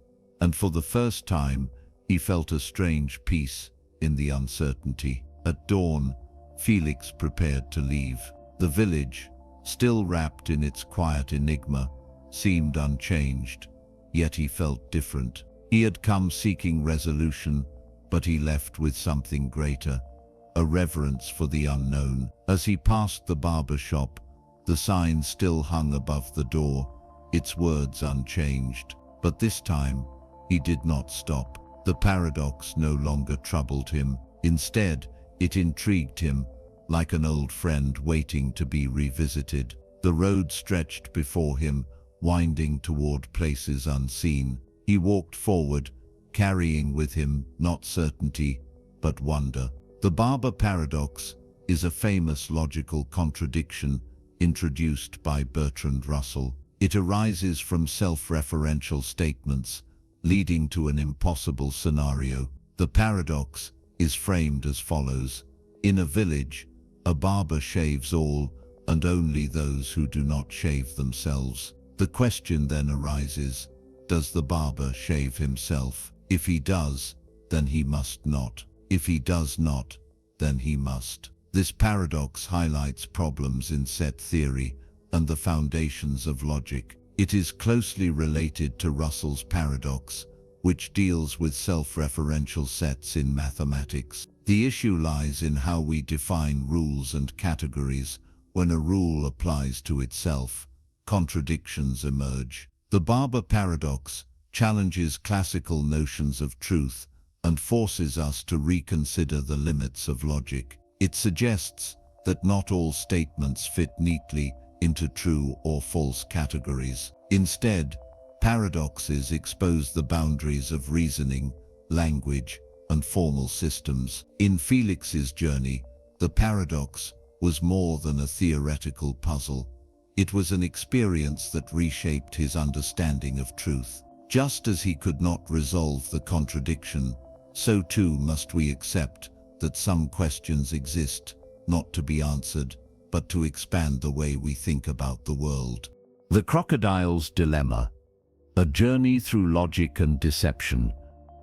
[SPEAKER 1] and for the first time, he felt a strange peace in the uncertainty. At dawn, Felix prepared to leave. The village, still wrapped in its quiet enigma, seemed unchanged, yet he felt different. He had come seeking resolution, but he left with something greater, a reverence for the unknown. As he passed the barber shop, the sign still hung above the door, its words unchanged. But this time, he did not stop. The paradox no longer troubled him. Instead, it intrigued him, like an old friend waiting to be revisited. The road stretched before him, winding toward places unseen. He walked forward, carrying with him not certainty, but wonder. The Barber paradox is a famous logical contradiction introduced by Bertrand Russell. It arises from self-referential statements, leading to an impossible scenario. The paradox is framed as follows. In a village, a barber shaves all and only those who do not shave themselves. The question then arises, does the barber shave himself? If he does, then he must not. If he does not, then he must. This paradox highlights problems in set theory and the foundations of logic. It is closely related to Russell's paradox, which deals with self-referential sets in mathematics. The issue lies in how we define rules and categories. When a rule applies to itself, contradictions emerge. The Barber paradox challenges classical notions of truth and forces us to reconsider the limits of logic. It suggests that not all statements fit neatly into true or false categories. Instead, paradoxes expose the boundaries of reasoning, language, and formal systems. In Felix's journey, the paradox was more than a theoretical puzzle. It was an experience that reshaped his understanding of truth. Just as he could not resolve the contradiction, so too must we accept that some questions exist, not to be answered, but to expand the way we think about the world.
[SPEAKER 2] The Crocodile's Dilemma. A journey through logic and deception.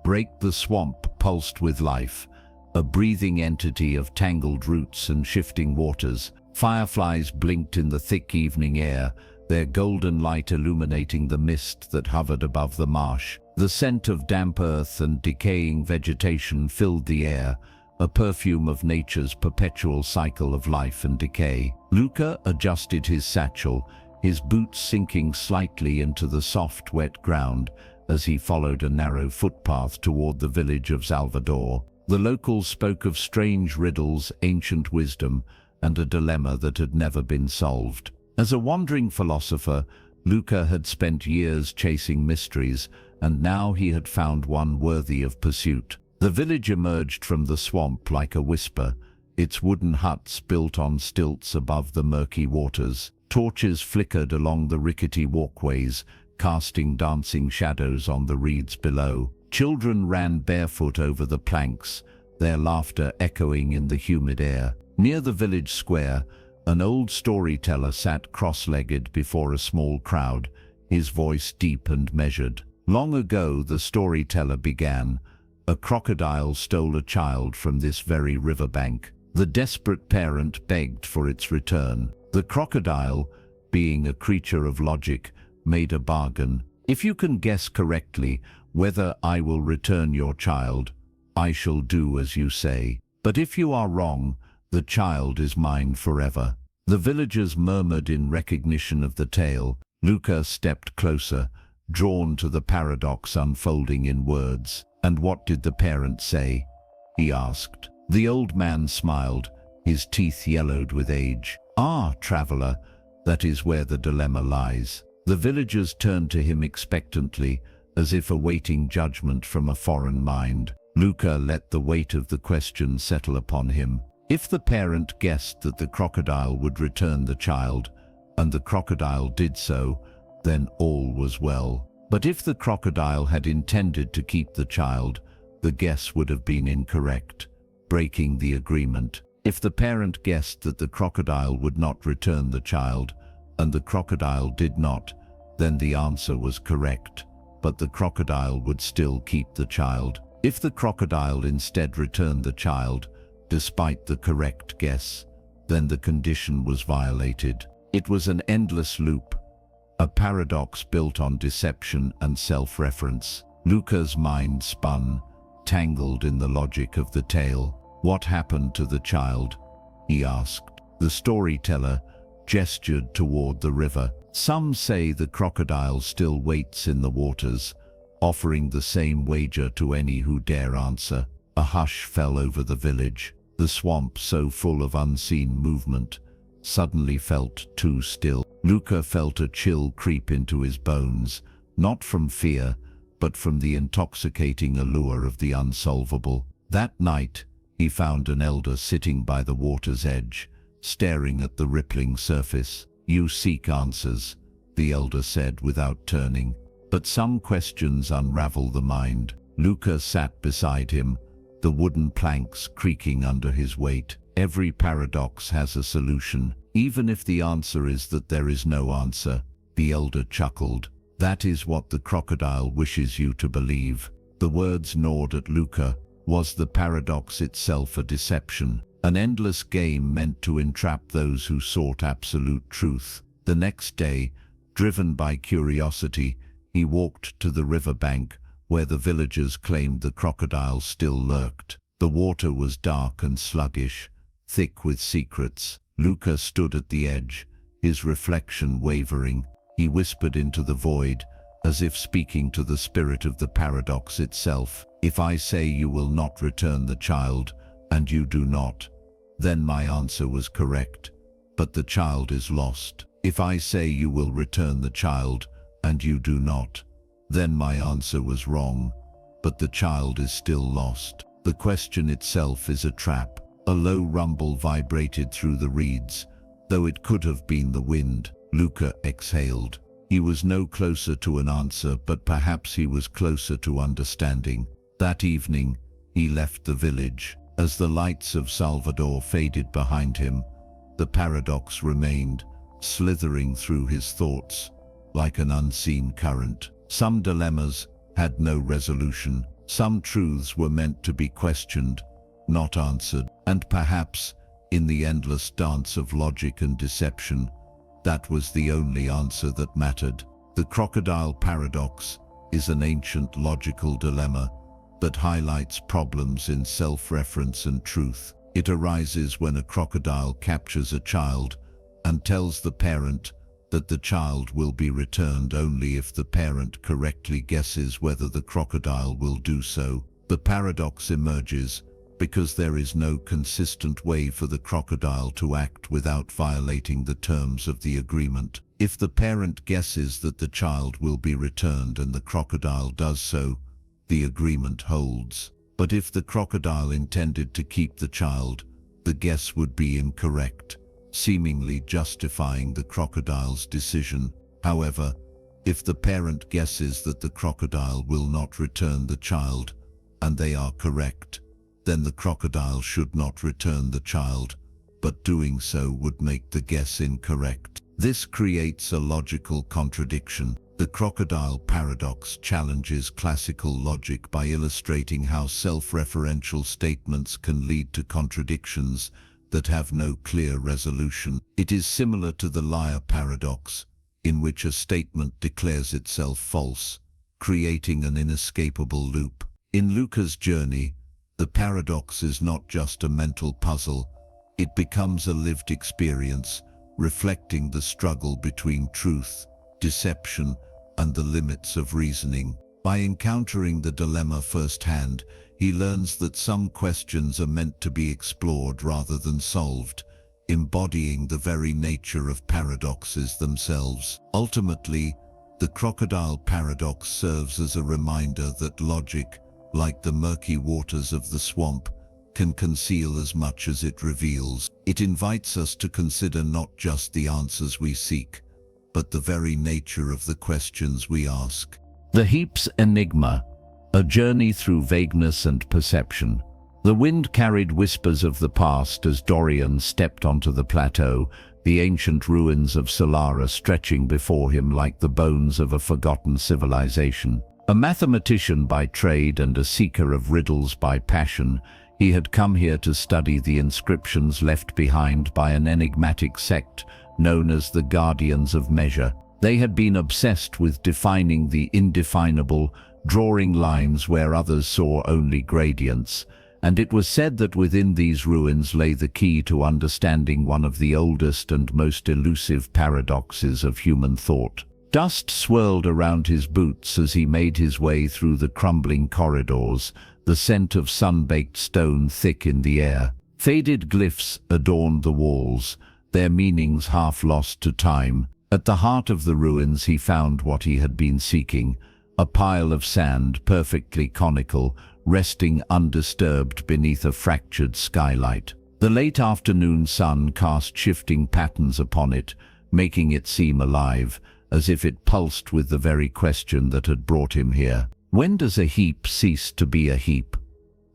[SPEAKER 2] Break the swamp pulsed with life, a breathing entity of tangled roots and shifting waters. Fireflies blinked in the thick evening air, their golden light illuminating the mist that hovered above the marsh. The scent of damp earth and decaying vegetation filled the air, a perfume of nature's perpetual cycle of life and decay. Luca adjusted his satchel, his boots sinking slightly into the soft, wet ground as he followed a narrow footpath toward the village of Salvador.
[SPEAKER 1] The locals spoke of strange riddles, ancient wisdom, and a dilemma that had never been solved. As a wandering philosopher, Luca had spent years chasing mysteries, and now he had found one worthy of pursuit. The village emerged from the swamp like a whisper, its wooden huts built on stilts above the murky waters. Torches flickered along the rickety walkways, casting dancing shadows on the reeds below. Children ran barefoot over the planks, their laughter echoing in the humid air. Near the village square, an old storyteller sat cross-legged before a small crowd, his voice deep and measured. Long ago, the storyteller began, a crocodile stole a child from this very riverbank. The desperate parent begged for its return. The crocodile, being a creature of logic, made a bargain. If you can guess correctly whether I will return your child, I shall do as you say. But if you are wrong, the child is mine forever. The villagers murmured in recognition of the tale. Luca stepped closer, drawn to the paradox unfolding in words. "And what did the parent say?" he asked. The old man smiled, his teeth yellowed with age. "Ah, traveler, that is where the dilemma lies." The villagers turned to him expectantly, as if awaiting judgment from a foreign mind. Luca let the weight of the question settle upon him. If the parent guessed that the crocodile would return the child, and the crocodile did so, then all was well. But if the crocodile had intended to keep the child, the guess would have been incorrect, breaking the agreement. If the parent guessed that the crocodile would not return the child, and the crocodile did not, then the answer was correct, but the crocodile would still keep the child. If the crocodile instead returned the child, despite the correct guess, then the condition was violated. It was an endless loop, a paradox built on deception and self-reference. Luca's mind spun, tangled in the logic of the tale. "What happened to the child?" he asked. The storyteller gestured toward the river. "Some say the crocodile still waits in the waters, offering the same wager to any who dare answer." A hush fell over the village. The swamp, so full of unseen movement, suddenly felt too still. Luca felt a chill creep into his bones, not from fear, but from the intoxicating allure of the unsolvable. That night, he found an elder sitting by the water's edge, staring at the rippling surface. "You seek answers," the elder said without turning, "but some questions unravel the mind." Luca sat beside him, the wooden planks creaking under his weight. "Every paradox has a solution, even if the answer is that there is no answer," the elder chuckled. "That is what the crocodile wishes you to believe." The words gnawed at Luca. Was the paradox itself a deception, an endless game meant to entrap those who sought absolute truth? The next day, driven by curiosity, he walked to the riverbank, where the villagers claimed the crocodile still lurked. The water was dark and sluggish, thick with secrets. Luca stood at the edge, his reflection wavering. He whispered into the void, as if speaking to the spirit of the paradox itself. "If I say you will not return the child, and you do not, then my answer was correct, but the child is lost. If I say you will return the child, and you do not, then my answer was wrong, but the child is still lost." The question itself is a trap. A low rumble vibrated through the reeds, though it could have been the wind. Luca exhaled. He was no closer to an answer, but perhaps he was closer to understanding. That evening, he left the village. As the lights of Salvador faded behind him, the paradox remained, slithering through his thoughts like an unseen current. Some dilemmas had no resolution. Some truths were meant to be questioned, not answered. And perhaps, in the endless dance of logic and deception, that was the only answer that mattered. The crocodile paradox is an ancient logical dilemma that highlights problems in self-reference and truth. It arises when a crocodile captures a child and tells the parent that the child will be returned only if the parent correctly guesses whether the crocodile will do so. The paradox emerges because there is no consistent way for the crocodile to act without violating the terms of the agreement. If the parent guesses that the child will be returned and the crocodile does so, the agreement holds. But if the crocodile intended to keep the child, the guess would be incorrect, seemingly justifying the crocodile's decision. However, if the parent guesses that the crocodile will not return the child, and they are correct, then the crocodile should not return the child, but doing so would make the guess incorrect. This creates a logical contradiction. The crocodile paradox challenges classical logic by illustrating how self-referential statements can lead to contradictions that have no clear resolution. It is similar to the liar paradox, in which a statement declares itself false, creating an inescapable loop. In Luca's journey, the paradox is not just a mental puzzle, it becomes a lived experience, reflecting the struggle between truth, deception, and the limits of reasoning. By encountering the dilemma firsthand, he learns that some questions are meant to be explored rather than solved, embodying the very nature of paradoxes themselves. Ultimately, the crocodile paradox serves as a reminder that logic, like the murky waters of the swamp, can conceal as much as it reveals. It invites us to consider not just the answers we seek, but the very nature of the questions we ask.
[SPEAKER 2] The Heap's Enigma, a journey through vagueness and perception. The wind carried whispers of the past as Dorian stepped onto the plateau, the ancient ruins of Solara stretching before him like the bones of a forgotten civilization. A mathematician by trade and a seeker of riddles by passion, he had come here to study the inscriptions left behind by an enigmatic sect known as the Guardians of Measure. They had been obsessed with defining the indefinable, drawing lines where others saw only gradients, and it was said that within these ruins lay the key to understanding one of the oldest and most elusive paradoxes of human thought. Dust swirled around his boots as he made his way through the crumbling corridors, the scent of sun-baked stone thick in the air. Faded glyphs adorned the walls, their meanings half lost to time. At the heart of the ruins he found what he had been seeking, a pile of sand perfectly conical, resting undisturbed beneath a fractured skylight. The late afternoon sun cast shifting patterns upon it, making it seem alive, as if it pulsed with the very question that had brought him here. When does a heap cease to be a heap?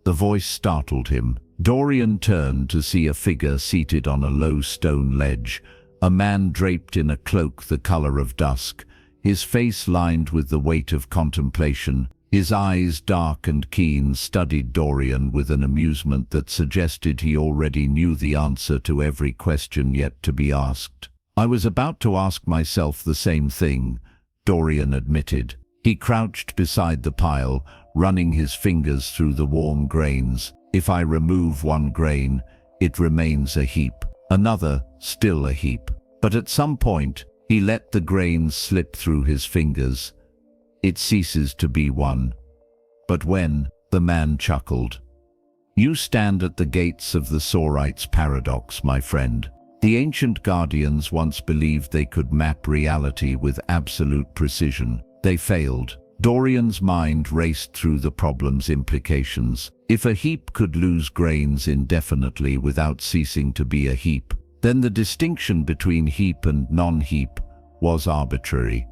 [SPEAKER 2] The voice startled him. Dorian turned to see a figure seated on a low stone ledge, a man draped in a cloak the color of dusk, his face lined with the weight of contemplation. His eyes, dark and keen, studied Dorian with an amusement that suggested he already knew the answer to every question yet to be asked. "I was about to ask myself the same thing," Dorian admitted. He crouched beside the pile, running his fingers through the warm grains. "If I remove one grain, it remains a heap. Another, still a heap." But at some point, he let the grains slip through his fingers. "It ceases to be one." "But when?" the man chuckled. "You stand at the gates of the Sorite's paradox, my friend. The ancient guardians once believed they could map reality with absolute precision. They failed." Dorian's mind raced through the problem's implications. If a heap could lose grains indefinitely without ceasing to be a heap, then the distinction between heap and non-heap was arbitrary,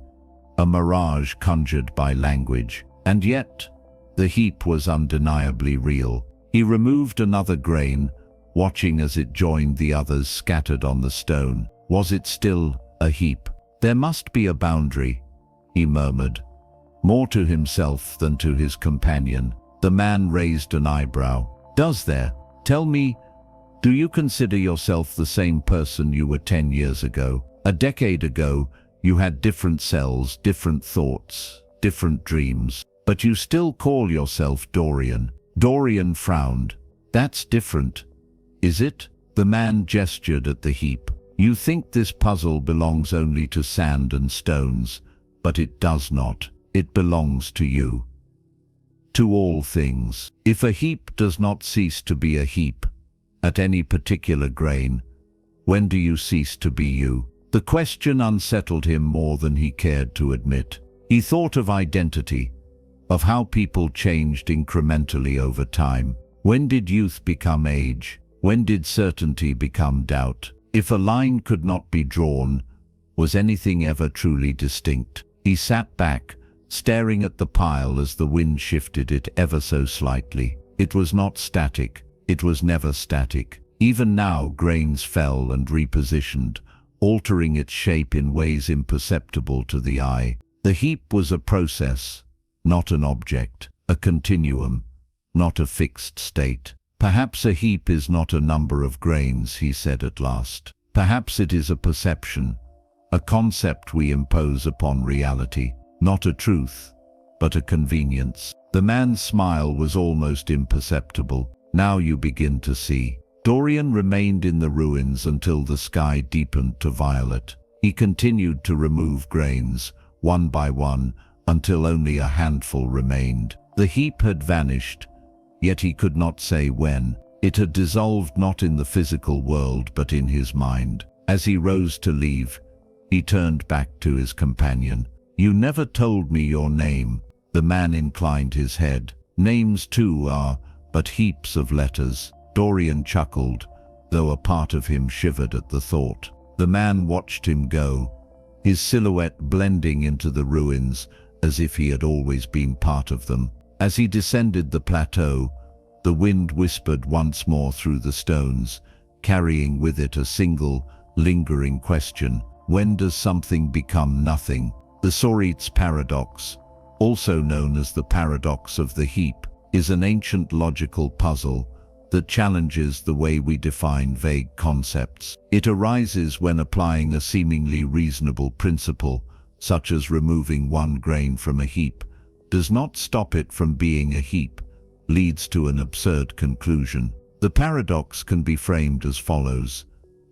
[SPEAKER 2] a mirage conjured by language. And yet, the heap was undeniably real. He removed another grain, watching as it joined the others scattered on the stone. Was it still a heap? "There must be a boundary," he murmured, more to himself than to his companion. The man raised an eyebrow. "Does there? Tell me, do you consider yourself the same person you were 10 years ago? A decade ago, you had different cells, different thoughts, different dreams, but you still call yourself Dorian." Dorian frowned. "That's different, is it?" The man gestured at the heap. "You think this puzzle belongs only to sand and stones, but it does not. It belongs to you."
[SPEAKER 1] to all things. If a heap does not cease to be a heap at any particular grain, when do you cease to be you? The question unsettled him more than he cared to admit. He thought of identity, of how people changed incrementally over time. When did youth become age? When did certainty become doubt? If a line could not be drawn, was anything ever truly distinct? He sat back, staring at the pile as the wind shifted it ever so slightly. It was not static. It was never static. Even now, grains fell and repositioned, altering its shape in ways imperceptible to the eye. The heap was a process, not an object, a continuum, not a fixed state. Perhaps a heap is not a number of grains, he said at last. Perhaps it is a perception, a concept we impose upon reality, not a truth, but a convenience. The man's smile was almost imperceptible. Now you begin to see. Dorian remained in the ruins until the sky deepened to violet. He continued to remove grains, one by one, until only a handful remained. The heap had vanished, yet he could not say when. It had dissolved not in the physical world, but in his mind. As he rose to leave, he turned back to his companion. "You never told me your name." The man inclined his head. "Names too are but heaps of letters." Dorian chuckled, though a part of him shivered at the thought. The man watched him go, his silhouette blending into the ruins as if he had always been part of them. As he descended the plateau, the wind whispered once more through the stones, carrying with it a single, lingering question. When does something become nothing? The Sorit's paradox, also known as the paradox of the heap, is an ancient logical puzzle that challenges the way we define vague concepts. It arises when applying a seemingly reasonable principle, such as removing one grain from a heap, does not stop it from being a heap, leads to an absurd conclusion. The paradox can be framed as follows.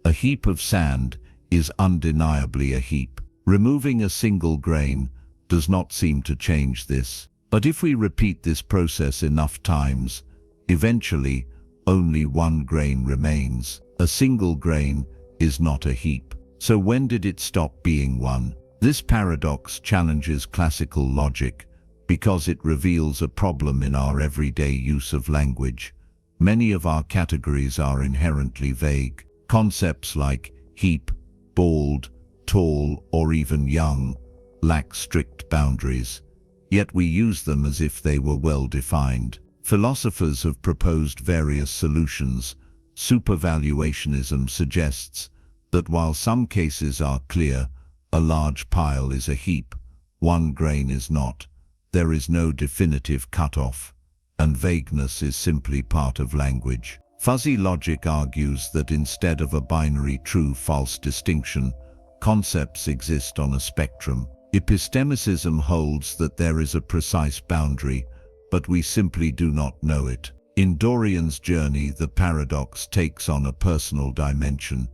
[SPEAKER 1] A heap of sand is undeniably a heap. Removing a single grain does not seem to change this. But if we repeat this process enough times, eventually only one grain remains. A single grain is not a heap. So when did it stop being one? This paradox challenges classical logic because it reveals a problem in our everyday use of language. Many of our categories are inherently vague. Concepts like heap, bald, tall, or even young lack strict boundaries, yet we use them as if they were well defined. Philosophers have proposed various solutions. Supervaluationism suggests that while some cases are clear, a large pile is a heap, one grain is not. There is no definitive cutoff, and vagueness is simply part of language. Fuzzy logic argues that instead of a binary true-false distinction, concepts exist on a spectrum. Epistemicism holds that there is a precise boundary, but we simply do not know it. In Dorian's journey, the paradox takes on a personal dimension.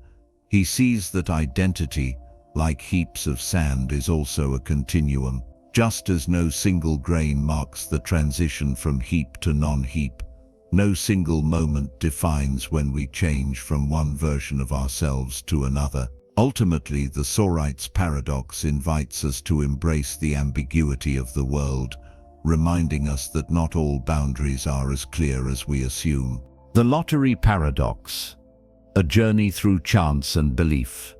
[SPEAKER 1] He sees that identity, like heaps of sand, is also a continuum. Just as no single grain marks the transition from heap to non-heap, no single moment defines when we change from one version of ourselves to another. Ultimately, the Sorit's paradox invites us to embrace the ambiguity of the world, reminding us that not all boundaries are as clear as we assume. The lottery paradox, a journey through chance and belief.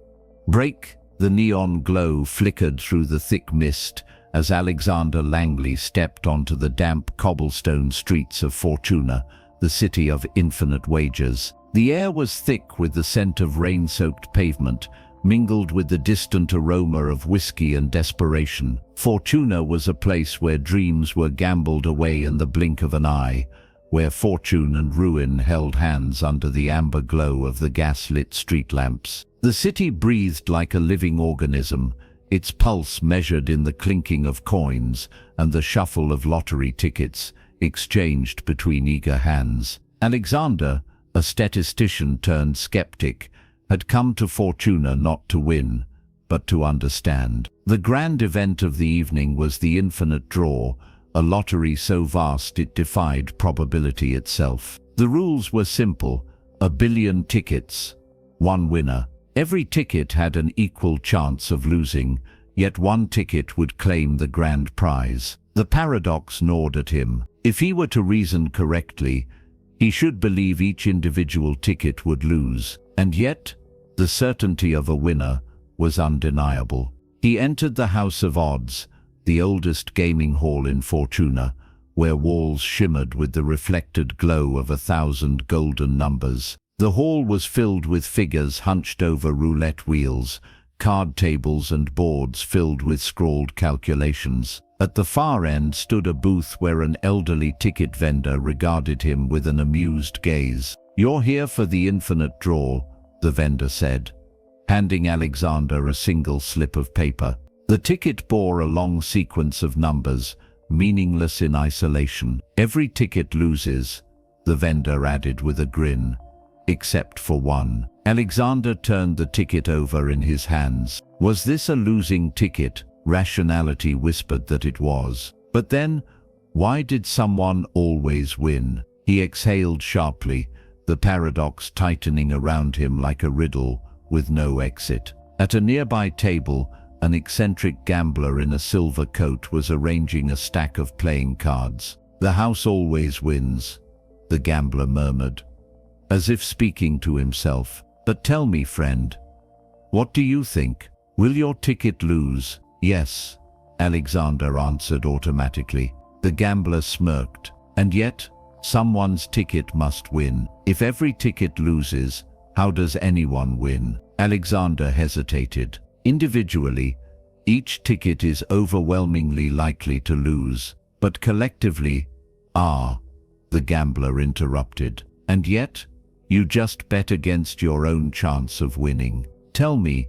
[SPEAKER 1] Break. The neon glow flickered through the thick mist as Alexander Langley stepped onto the damp cobblestone streets of Fortuna, the city of infinite wages. The air was thick with the scent of rain-soaked pavement, mingled with the distant aroma of whiskey and desperation. Fortuna was a place where dreams were gambled away in the blink of an eye, where fortune and ruin held hands under the amber glow of the gas-lit street lamps. The city breathed like a living organism, its pulse measured in the clinking of coins and the shuffle of lottery tickets exchanged between eager hands. Alexander, a statistician turned skeptic, had come to Fortuna not to win, but to understand. The grand event of the evening was the infinite draw, a lottery so vast it defied probability itself. The rules were simple: 1 billion tickets, one winner. Every ticket had an equal chance of losing, yet one ticket would claim the grand prize. The paradox gnawed at him. If he were to reason correctly, he should believe each individual ticket would lose, and yet the certainty of a winner was undeniable. He entered the House of Odds, the oldest gaming hall in Fortuna, where walls shimmered with the reflected glow of 1,000 golden numbers. The hall was filled with figures hunched over roulette wheels, card tables and boards filled with scrawled calculations. At the far end stood a booth where an elderly ticket vendor regarded him with an amused gaze. "You're here for the infinite draw," the vendor said, handing Alexander a single slip of paper. The ticket bore a long sequence of numbers, meaningless in isolation. "Every ticket loses," the vendor added with a grin, "except for one." Alexander turned the ticket over in his hands. Was this a losing ticket? Rationality whispered that it was. But then, why did someone always win? He exhaled sharply, the paradox tightening around him like a riddle with no exit. At a nearby table, an eccentric gambler in a silver coat was arranging a stack of playing cards. "The house always wins," the gambler murmured, as if speaking to himself. "But tell me, friend, what do you think? Will your ticket lose?" "Yes," Alexander answered automatically. The gambler smirked. "And yet, someone's ticket must win. If every ticket loses, how does anyone win?" Alexander hesitated. "Individually, each ticket is overwhelmingly likely to lose. But collectively, the gambler interrupted. "And yet, you just bet against your own chance of winning. Tell me,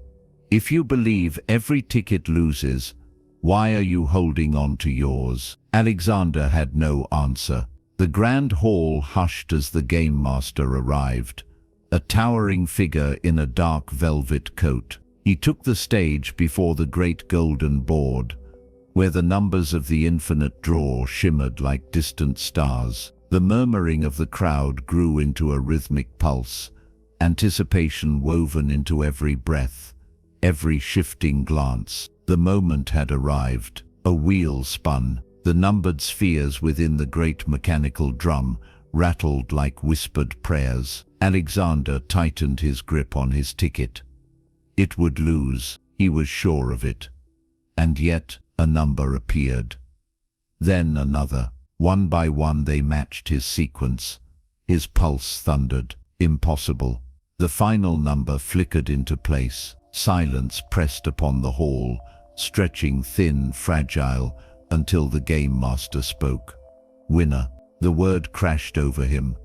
[SPEAKER 1] if you believe every ticket loses, why are you holding on to yours?" Alexander had no answer. The grand hall hushed as the game master arrived, a towering figure in a dark velvet coat. He took the stage before the great golden board, where the numbers of the infinite draw shimmered like distant stars. The murmuring of the crowd grew into a rhythmic pulse, anticipation woven into every breath, every shifting glance. The moment had arrived. A wheel spun. The numbered spheres within the great mechanical drum rattled like whispered prayers. Alexander tightened his grip on his ticket. It would lose, he was sure of it. And yet a number appeared. Then another. One by one they matched his sequence. His pulse thundered. Impossible. The final number flickered into place. Silence pressed upon the hall, stretching thin, fragile, until the game master spoke. "Winner." The word crashed over him,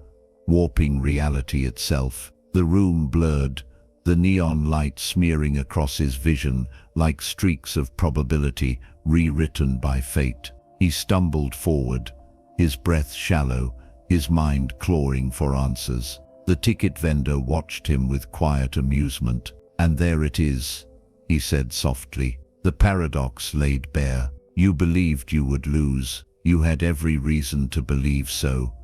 [SPEAKER 1] warping reality itself. The room blurred, the neon light smearing across his vision like streaks of probability rewritten by fate. He stumbled forward, his breath shallow, his mind clawing for answers. The ticket vendor watched him with quiet amusement. "And there it is," he said softly. The paradox laid bare. You believed you would lose. You had every reason to believe so.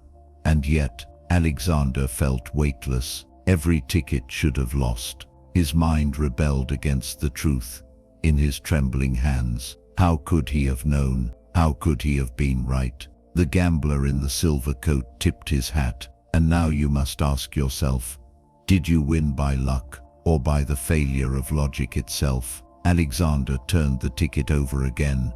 [SPEAKER 1] And yet, Alexander felt weightless. Every ticket should have lost. His mind rebelled against the truth. In his trembling hands, how could he have known? How could he have been right? The gambler in the silver coat tipped his hat. "And now you must ask yourself, did you win by luck or by the failure of logic itself?" Alexander turned the ticket over again,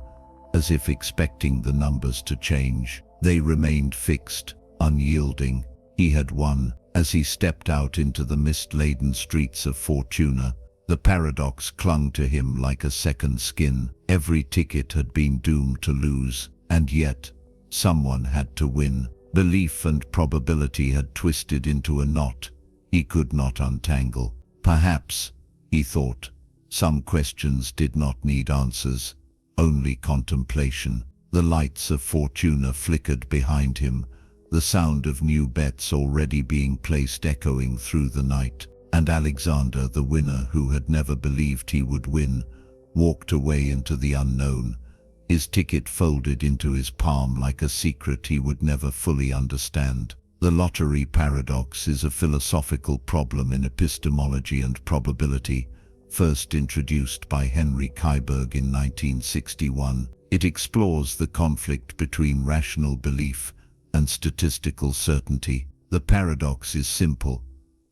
[SPEAKER 1] as if expecting the numbers to change. They remained fixed, unyielding. He had won. As he stepped out into the mist-laden streets of Fortuna, the paradox clung to him like a second skin. Every ticket had been doomed to lose, and yet someone had to win. Belief and probability had twisted into a knot he could not untangle. Perhaps, he thought, some questions did not need answers, only contemplation. The lights of Fortuna flickered behind him, the sound of new bets already being placed echoing through the night. And Alexander, the winner who had never believed he would win, walked away into the unknown,
[SPEAKER 2] his ticket folded into his palm like a secret he would never fully understand. The lottery paradox is a philosophical problem in epistemology and probability, first introduced by Henry Keiberg in 1961. It explores the conflict between rational belief and statistical certainty. The paradox is simple.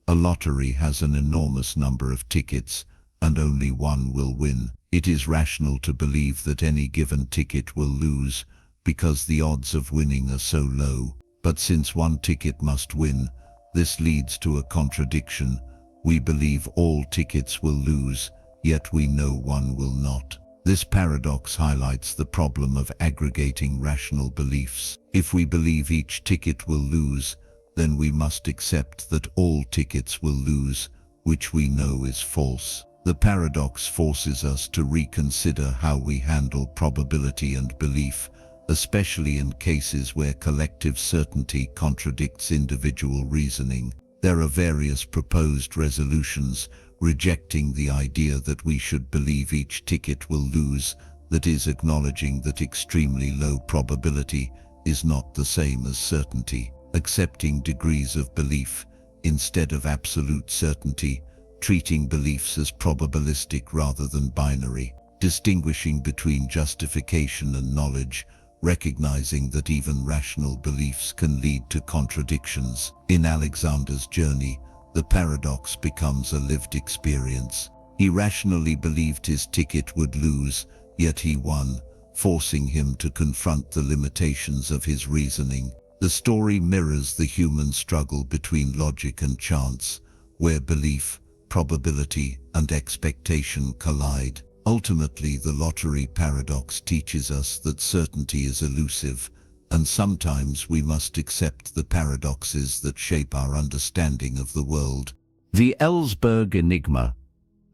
[SPEAKER 2] A lottery has an enormous number of tickets, and only one will win. It is rational to believe that any given ticket will lose, because the odds of winning are so low. But since one ticket must win, this leads to a contradiction. We believe all tickets will lose, yet we know one will not. This paradox highlights the problem of aggregating rational beliefs. If we believe each ticket will lose, then we must accept that all tickets will lose, which we know is false. The paradox forces us to reconsider how we handle probability and belief, especially in cases where collective certainty contradicts individual reasoning. There are various proposed resolutions rejecting the idea that we should believe each ticket will lose, that is, acknowledging that extremely low probability is not the same as certainty, accepting degrees of belief instead of absolute certainty, treating beliefs as probabilistic rather than binary, distinguishing between justification and knowledge, recognizing that even rational beliefs can lead to contradictions. In Alexander's journey, the paradox becomes a lived experience. He rationally believed his ticket would lose, yet he won, forcing him to confront the limitations of his reasoning. The story mirrors the human struggle between logic and chance, where belief, probability, and expectation collide. Ultimately, the lottery paradox teaches us that certainty is elusive, and sometimes we must accept the paradoxes that shape our understanding of the world.
[SPEAKER 1] The Ellsberg Enigma,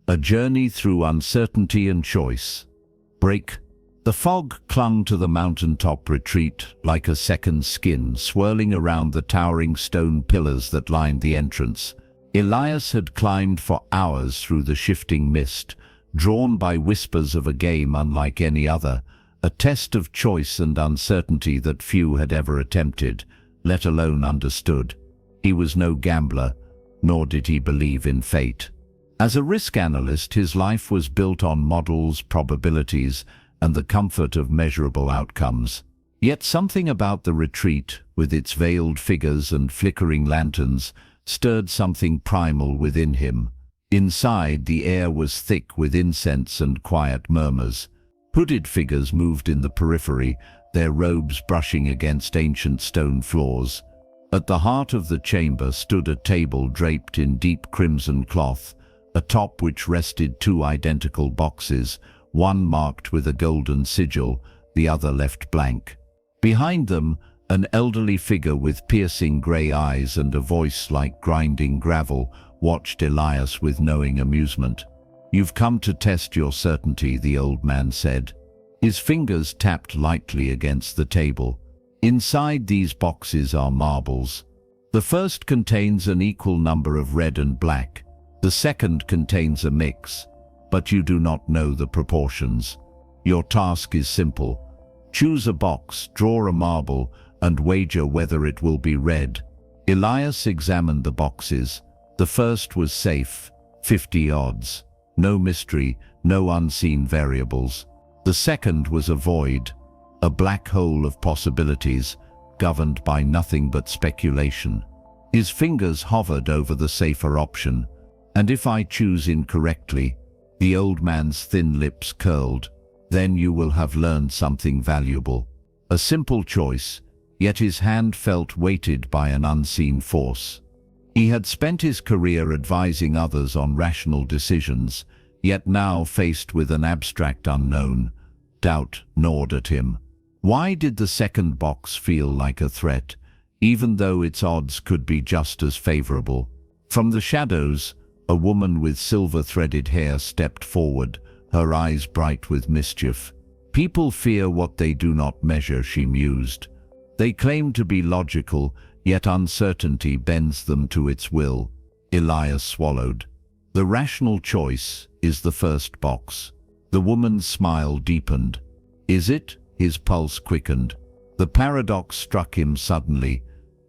[SPEAKER 1] a journey through uncertainty and choice. Break. The fog clung to the mountaintop retreat like a second skin, swirling around the towering stone pillars that lined the entrance. Elias had climbed for hours through the shifting mist, drawn by whispers of a game unlike any other, a test of choice and uncertainty that few had ever attempted, let alone understood. He was no gambler, nor did he believe in fate. As a risk analyst, his life was built on models, probabilities, and the comfort of measurable outcomes. Yet something about the retreat, with its veiled figures and flickering lanterns, stirred something primal within him. Inside, the air was thick with incense and quiet murmurs. Hooded figures moved in the periphery, their robes brushing against ancient stone floors. At the heart of the chamber stood a table draped in deep crimson cloth, atop which rested two identical boxes, one marked with a golden sigil, the other left blank. Behind them, an elderly figure with piercing grey eyes and a voice like grinding gravel watched Elias with knowing amusement. "You've come to test your certainty," the old man said. His fingers tapped lightly against the table. "Inside these boxes are marbles. The first contains an equal number of red and black. The second contains a mix, but you do not know the proportions. Your task is simple. Choose a box, draw a marble, and wager whether it will be red." Elias examined the boxes. The first was safe, 50 odds. No mystery, no unseen variables. The second was a void, a black hole of possibilities, governed by nothing but speculation. His fingers hovered over the safer option. "And if I choose incorrectly?" The old man's thin lips curled. "Then you will have learned something valuable." A simple choice, yet his hand felt weighted by an unseen force. He had spent his career advising others on rational decisions, yet now faced with an abstract unknown, doubt gnawed at him. Why did the second box feel like a threat, even though its odds could be just as favorable? From the shadows, a woman with silver-threaded hair stepped forward, her eyes bright with mischief. "People fear what they do not measure," she mused. "They claim to be logical, yet uncertainty bends them to its will." Elias swallowed. "The rational choice is the first box." The woman's smile deepened.
[SPEAKER 2] Is it? His pulse quickened. The paradox struck him suddenly.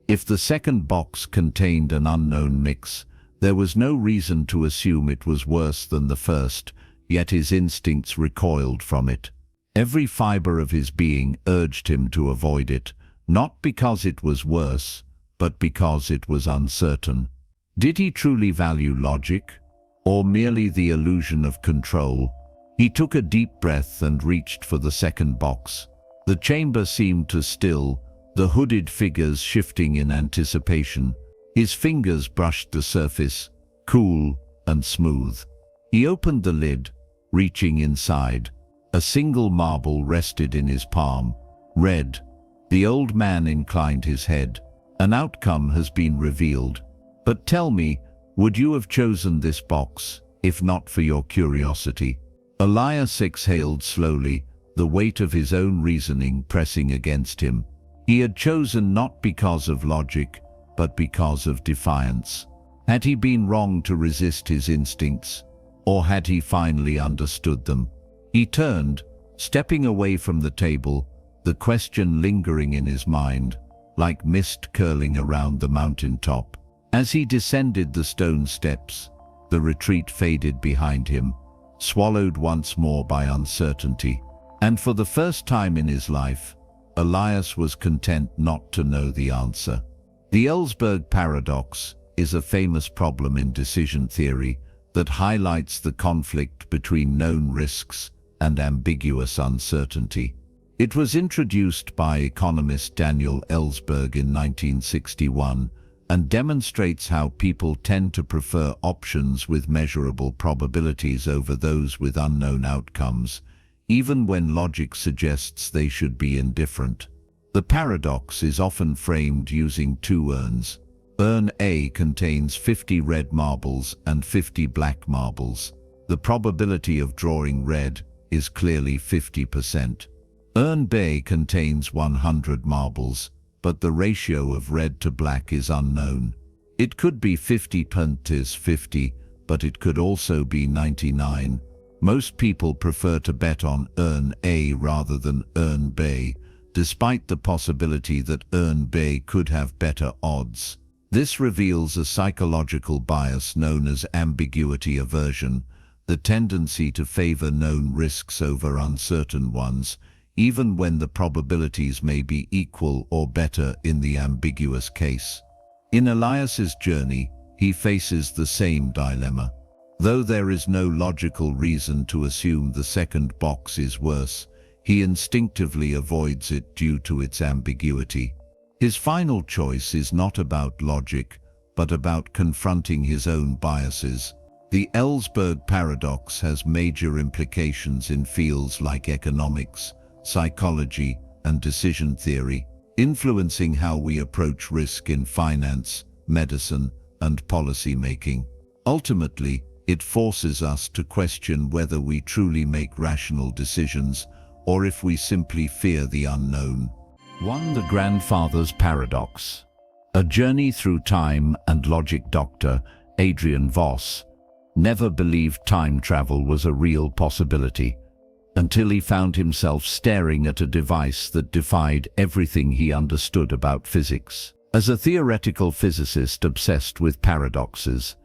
[SPEAKER 2] If the second box contained an unknown mix, there was no reason to assume it was worse than the first, yet his instincts recoiled from it. Every fiber of his being urged him to avoid it, not because it was worse, but because it was uncertain. Did he truly value logic, or merely the illusion of control? He took a deep breath and reached for the second box. The chamber seemed to still, the hooded figures shifting in anticipation. His fingers brushed the surface, cool and smooth. He opened the lid, reaching inside. A single marble rested in his palm. Red. The old man inclined his head. An outcome has been revealed. But tell me, would you have chosen this box, if not for your curiosity? Elias exhaled slowly, the weight of his own reasoning pressing against him. He had chosen not because of logic, but because of defiance. Had he been wrong to resist his instincts, or had he finally understood them? He turned, stepping away from the table, the question lingering in his mind, like mist curling around the mountaintop. As he descended the stone steps, the retreat faded behind him, swallowed once more by uncertainty. And for the first time in his life, Elias was content not to know the answer. The Ellsberg paradox is a famous problem in decision theory that highlights the conflict between known risks and ambiguous uncertainty. It was introduced by economist Daniel Ellsberg in 1961 and demonstrates how people tend to prefer options with measurable probabilities over those with unknown outcomes, even when logic suggests they should be indifferent. The paradox is often framed using two urns. Urn A contains 50 red marbles and 50 black marbles. The probability of drawing red is clearly 50%. Urn B contains 100 marbles, but the ratio of red to black is unknown. It could be 50/50, but it could also be 99. Most people prefer to bet on Urn A rather than Urn B, despite the possibility that Urn B could have better odds. This reveals a psychological bias known as ambiguity aversion, the tendency to favor known risks over uncertain ones, even when the probabilities may be equal or better in the ambiguous case. In Elias's journey, he faces the same dilemma. Though there is no logical reason to assume the second box is worse, he instinctively avoids it due to its ambiguity. His final choice is not about logic, but about confronting his own biases. The Ellsberg paradox has major implications in fields like economics, psychology, and decision theory, influencing how we approach risk in finance, medicine, and policy making. Ultimately, it forces us to question whether we truly make rational decisions or if we simply fear the unknown. 1. The Grandfather's Paradox. A Journey Through Time and Logic. Dr. Adrian Voss never believed time travel was a real possibility until he found himself staring at a device that defied everything he understood about physics. As a theoretical physicist obsessed with paradoxes,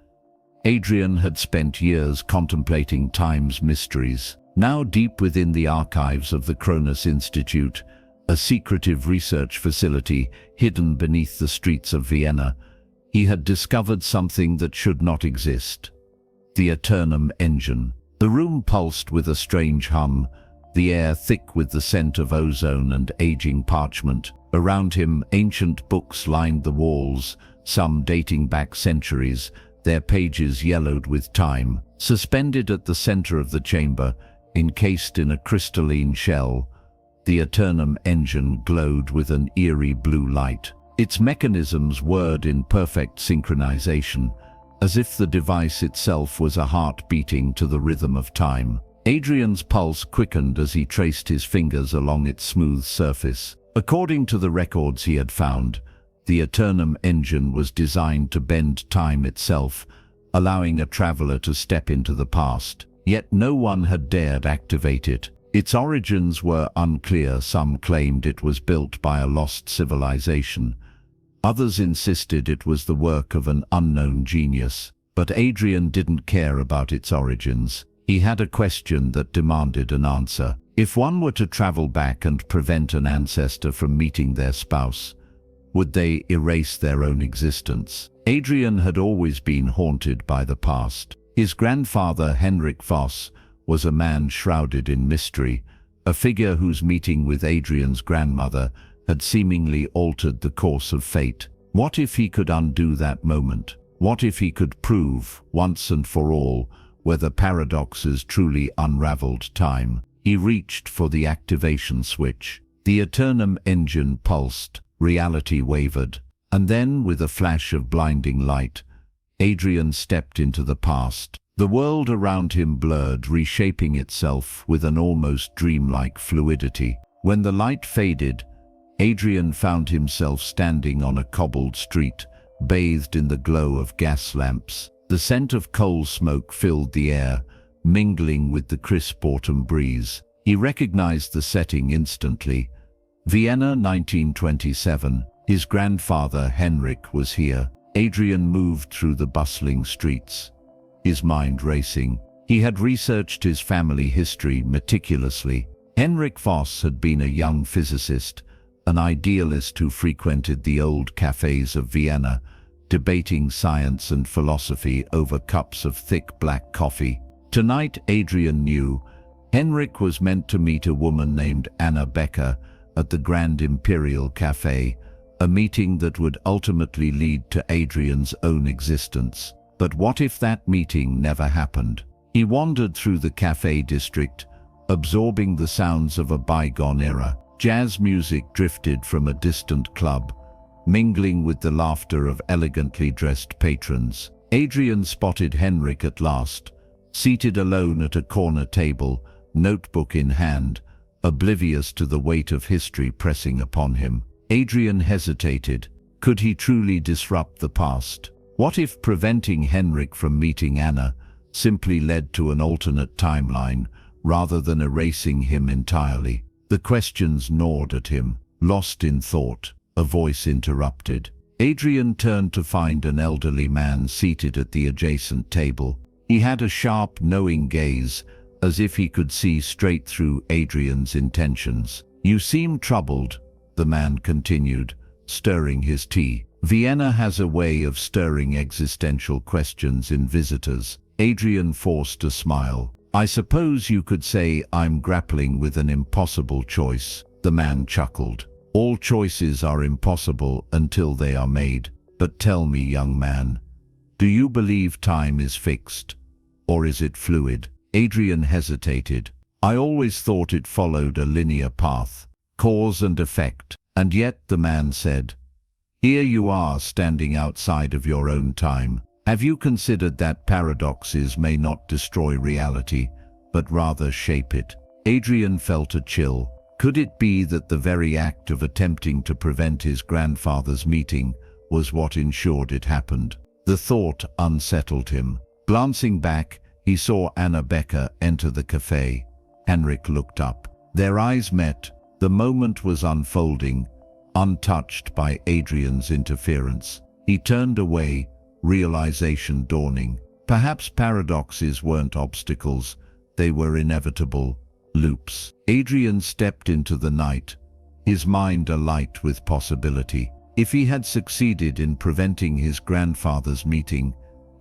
[SPEAKER 2] Adrian had spent years contemplating time's mysteries. Now deep within the archives of the Cronus Institute, a secretive research facility hidden beneath the streets of Vienna, he had discovered something that should not exist: the Eternum engine. The room pulsed with a strange hum, the air thick with the scent of ozone and aging parchment. Around him, ancient books lined the walls, some dating back centuries, their pages yellowed with time. Suspended at the center of the chamber, encased in a crystalline shell, the Eternum engine glowed with an eerie blue light. Its mechanisms whirred in perfect synchronization, as if the device itself was a heart beating to the rhythm of time. Adrian's pulse quickened as he traced his fingers along its smooth surface. According to the records he had found, the Eternum engine was designed to bend time itself, allowing a traveler to step into the past. Yet no one had dared activate it.
[SPEAKER 1] Its origins were unclear. Some claimed it was built by a lost civilization. Others insisted it was the work of an unknown genius. But Adrian didn't care about its origins. He had a question that demanded an answer. If one were to travel back and prevent an ancestor from meeting their spouse, would they erase their own existence? Adrian had always been haunted by the past. His grandfather, Henrik Voss, was a man shrouded in mystery, a figure whose meeting with Adrian's grandmother had seemingly altered the course of fate. What if he could undo that moment? What if he could prove, once and for all, whether paradoxes truly unraveled time? He reached for the activation switch. The Eternum engine pulsed, reality wavered, and then, with a flash of blinding light, Adrian stepped into the past. The world around him blurred, reshaping itself with an almost dreamlike fluidity. When the light faded, Adrian found himself standing on a cobbled street, bathed in the glow of gas lamps. The scent of coal smoke filled the air, mingling with the crisp autumn breeze. He recognized the setting instantly. Vienna, 1927. His grandfather, Henrik, was here. Adrian moved through the bustling streets, his mind racing. He had researched his family history meticulously. Henrik Voss had been a young physicist, an idealist who frequented the old cafes of Vienna, debating science and philosophy over cups of thick black coffee. Tonight, Adrian knew, Henrik was meant to meet a woman named Anna Becker at the Grand Imperial Cafe, a meeting that would ultimately lead to Adrian's own existence. But what if that meeting never happened? He wandered through the cafe district, absorbing the sounds of a bygone era. Jazz music drifted from a distant club, mingling with the laughter of elegantly dressed patrons. Adrian spotted Henrik at last, seated alone at a corner table, notebook in hand, oblivious to the weight of history pressing upon him. Adrian hesitated. Could he truly disrupt the past? What if preventing Henrik from meeting Anna simply led to an alternate timeline, rather than erasing him entirely? The questions gnawed at him. Lost in thought, a voice interrupted. Adrian turned to find an elderly man seated at the adjacent table. He had a sharp, knowing gaze, as if he could see straight through Adrian's intentions. "You seem troubled," the man continued, stirring his tea. "Vienna has a way of stirring existential questions in visitors." Adrian forced a smile. "I suppose you could say I'm grappling with an impossible choice." The man chuckled. "All choices are impossible until they are made. But tell me, young man, do you believe time is fixed? Or is it fluid?" Adrian hesitated. "I always thought it followed a linear path, cause and effect." "And yet," the man said, "here you are standing outside of your own time. Have you considered that paradoxes may not destroy reality, but rather shape it?" Adrian felt a chill. Could it be that the very act of attempting to prevent his grandfather's meeting was what ensured it happened? The thought unsettled him. Glancing back, he saw Anna Becker enter the cafe. Henrik looked up. Their eyes met. The moment was unfolding, untouched by Adrian's interference. He turned away, realization dawning. Perhaps paradoxes weren't obstacles, they were inevitable loops. Adrian stepped into the night, his mind alight with possibility. If he had succeeded in preventing his grandfather's meeting,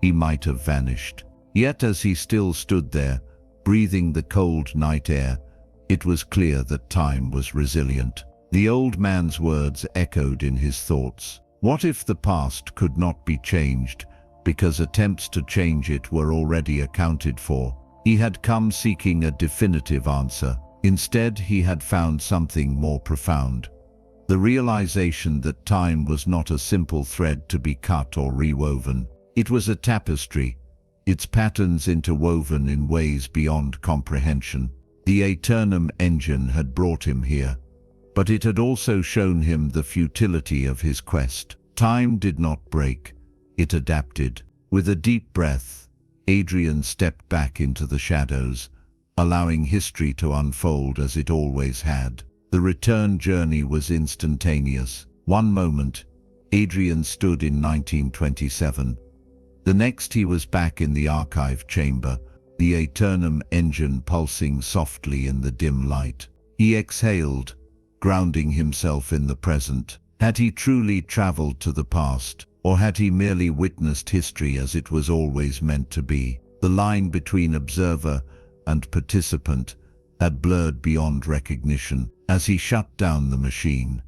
[SPEAKER 1] he might have vanished. Yet as he still stood there, breathing the cold night air, it was clear that time was resilient. The old man's words echoed in his thoughts. What if the past could not be changed, because attempts to change it were already accounted for? He had come seeking a definitive answer. Instead, he had found something more profound. The realization that time was not a simple thread to be cut or rewoven. It was a tapestry, its patterns interwoven in ways beyond comprehension. The Eternum engine had brought him here, but it had also shown him the futility of his quest. Time did not break, it adapted. With a deep breath, Adrian stepped back into the shadows,
[SPEAKER 2] allowing history to unfold as it always had. The return journey was instantaneous. One moment, Adrian stood in 1927. The next he was back in the archive chamber, the Aeternum engine pulsing softly in the dim light. He exhaled, grounding himself in the present. Had he truly traveled to the past, or had he merely witnessed history as it was always meant to be? The line between observer and participant had blurred beyond recognition. As he shut down the machine,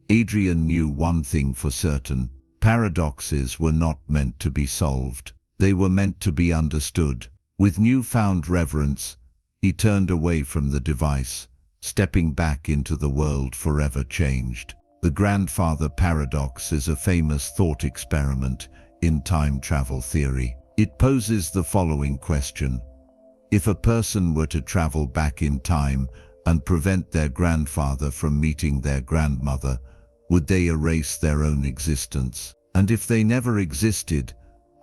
[SPEAKER 2] Adrian knew one thing for certain: paradoxes were not meant to be solved. They were meant to be understood. With newfound reverence, he turned away from the device, stepping back into the world forever changed. The grandfather paradox is a famous thought experiment in time travel theory. It poses the following question: if a person were to travel back in time and prevent their grandfather from meeting their grandmother, would they erase their own existence? And if they never existed,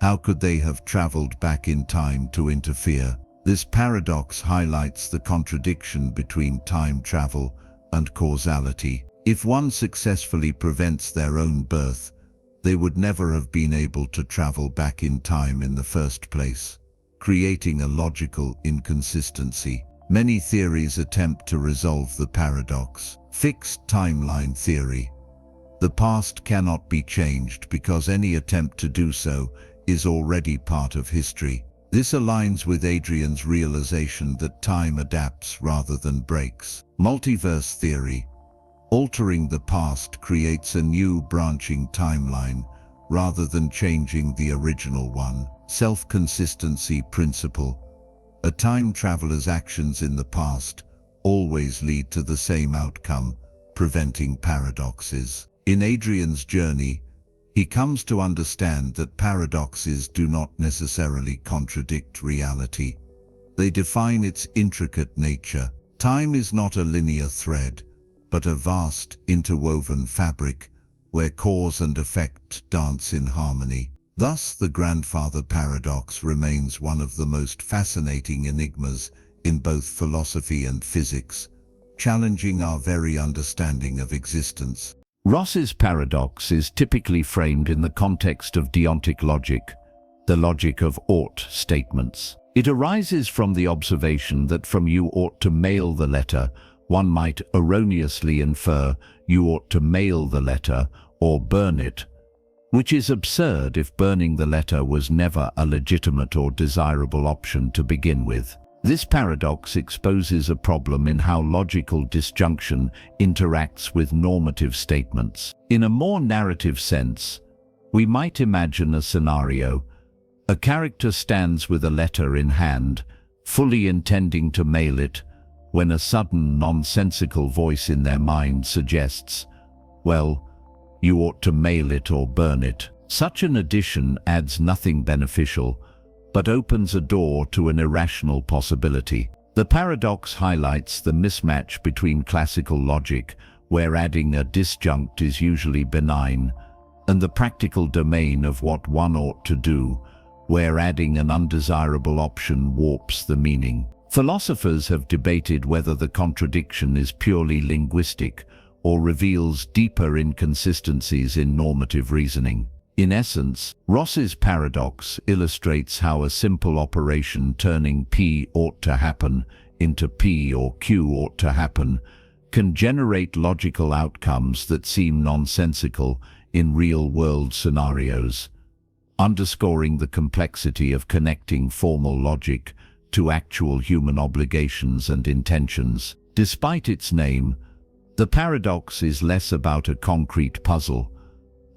[SPEAKER 2] how could they have traveled back in time to interfere? This paradox highlights the contradiction between time travel and causality. If one successfully prevents their own birth, they would never have been able to travel back in time in the first place, creating a logical inconsistency. Many theories attempt to resolve the paradox. Fixed timeline theory. The past cannot be changed because any attempt to do so is already part of history. This aligns with Adrian's realization that time adapts rather than breaks. Multiverse theory. Altering the past creates a new branching timeline rather than changing the original one. Self-consistency principle. A time traveler's actions in the past always lead to the same outcome, preventing paradoxes. In Adrian's journey, he comes to understand that paradoxes do not necessarily contradict reality. They define its intricate nature. Time is not a linear thread, but a vast, interwoven fabric where cause and effect dance in harmony. Thus, the grandfather paradox remains one of the most fascinating enigmas in both philosophy and physics, challenging our very understanding of existence.
[SPEAKER 1] Ross's paradox is typically framed in the context of deontic logic, the logic of ought statements. It arises from the observation that from "you ought to mail the letter," one might erroneously infer "you ought to mail the letter or burn it," which is absurd if burning the letter was never a legitimate or desirable option to begin with. This paradox exposes a problem in how logical disjunction interacts with normative statements. In a more narrative sense, we might imagine a scenario. A character stands with a letter in hand, fully intending to mail it, when a sudden nonsensical voice in their mind suggests, "Well, you ought to mail it or burn it." Such an addition adds nothing beneficial, but opens a door to an irrational possibility. The paradox highlights the mismatch between classical logic, where adding a disjunct is usually benign, and the practical domain of what one ought to do, where adding an undesirable option warps the meaning. Philosophers have debated whether the contradiction is purely linguistic or reveals deeper inconsistencies in normative reasoning. In essence, Ross's paradox illustrates how a simple operation turning P ought to happen into P or Q ought to happen can generate logical outcomes that seem nonsensical in real-world scenarios, underscoring the complexity of connecting formal logic to actual human obligations and intentions. Despite its name, the paradox is less about a concrete puzzle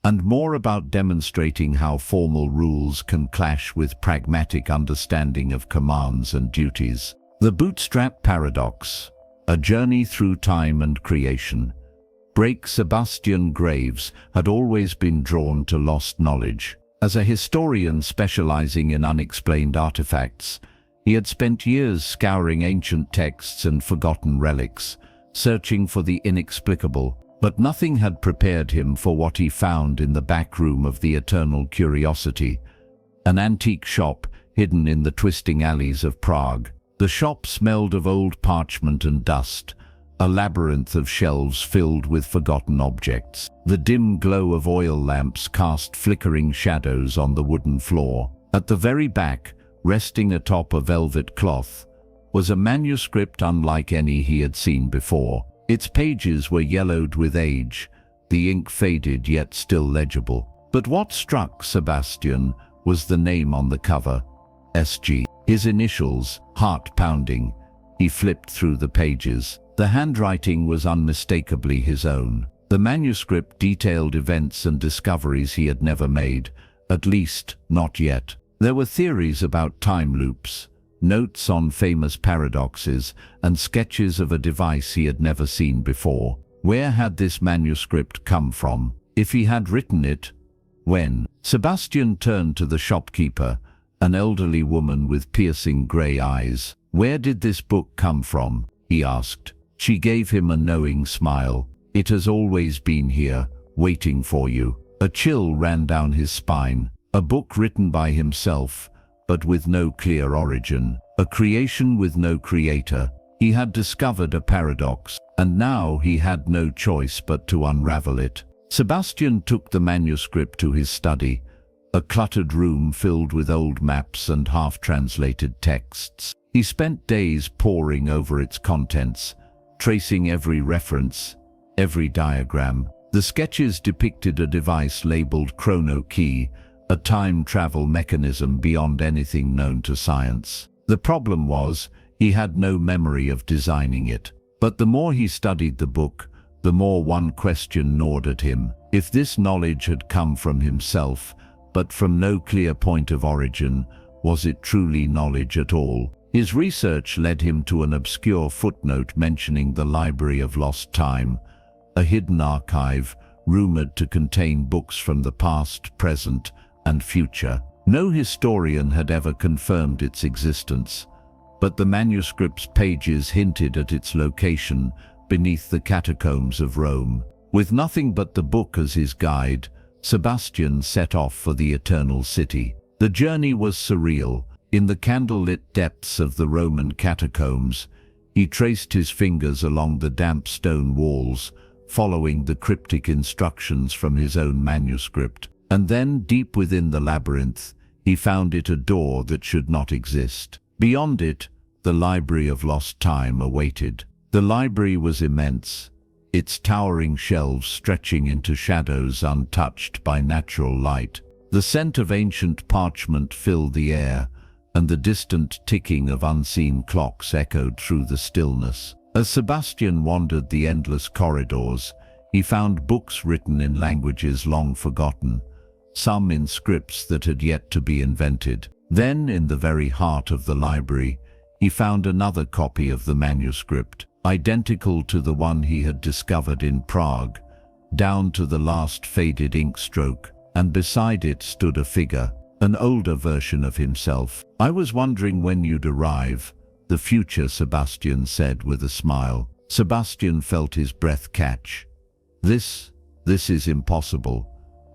[SPEAKER 1] and more about demonstrating how formal rules can clash with pragmatic understanding of commands and duties. The Bootstrap paradox, a journey through time and creation. Break Sebastian Graves had always been drawn to lost knowledge. As a historian specializing in unexplained artifacts, he had spent years scouring ancient texts and forgotten relics, searching for the inexplicable, but nothing had prepared him for what he found in the back room of the Eternal Curiosity, an antique shop hidden in the twisting alleys of Prague. The shop smelled of old parchment and dust, a labyrinth of shelves filled with forgotten objects. The dim glow of oil lamps cast flickering shadows on the wooden floor. At the very back, resting atop a velvet cloth, was a manuscript unlike any he had seen before. Its pages were yellowed with age, the ink faded yet still legible. But what struck Sebastian was the name on the cover, SG. His initials, heart-pounding. He flipped through the pages. The handwriting was unmistakably his own. The manuscript detailed events and discoveries he had never made, at least not yet. There were theories about time loops, notes on famous paradoxes, and sketches of a device he had never seen before. Where had this manuscript come from? If he had written it, when? Sebastian turned to the shopkeeper, an elderly woman with piercing grey eyes. "Where did this book come from?" he asked. She gave him a knowing smile. "It has always been here, waiting for you." A chill ran down his spine. A book written by himself, but with no clear origin. A creation with no creator. He had discovered a paradox, and now he had no choice but to unravel it. Sebastian took the manuscript to his study, a cluttered room filled with old maps and half-translated texts. He spent days poring over its contents, tracing every reference, every diagram. The sketches depicted a device labeled Chrono Key, a time travel mechanism beyond anything known to science. The problem was, he had no memory of designing it. But the more he studied the book, the more one question gnawed at him. If this knowledge had come from himself, but from no clear point of origin, was it truly knowledge at all? His research led him to an obscure footnote mentioning the Library of Lost Time, a hidden archive rumored to contain books from the past, present, and future. No historian had ever confirmed its existence, but the manuscript's pages hinted at its location beneath the catacombs of Rome. With nothing but the book as his guide, Sebastian set off for the Eternal City. The journey was surreal. In the candlelit depths of the Roman catacombs, he traced his fingers along the damp stone walls, following the cryptic instructions from his own manuscript. And then, deep within the labyrinth, he found it a door that should not exist. Beyond it, the Library of Lost Time awaited. The library was immense, its towering shelves stretching into shadows untouched by natural light. The scent of ancient parchment filled the air, and the distant ticking of unseen clocks echoed through the stillness. As Sebastian wandered the endless corridors, he found books written in languages long forgotten, some in scripts that had yet to be invented. Then, in the very heart of the library, he found another copy of the manuscript, identical to the one he had discovered in Prague, down to the last faded ink stroke, and beside it stood a figure, an older version of himself. "I was wondering when you'd arrive," the future Sebastian said with a smile. Sebastian felt his breath catch. This is impossible.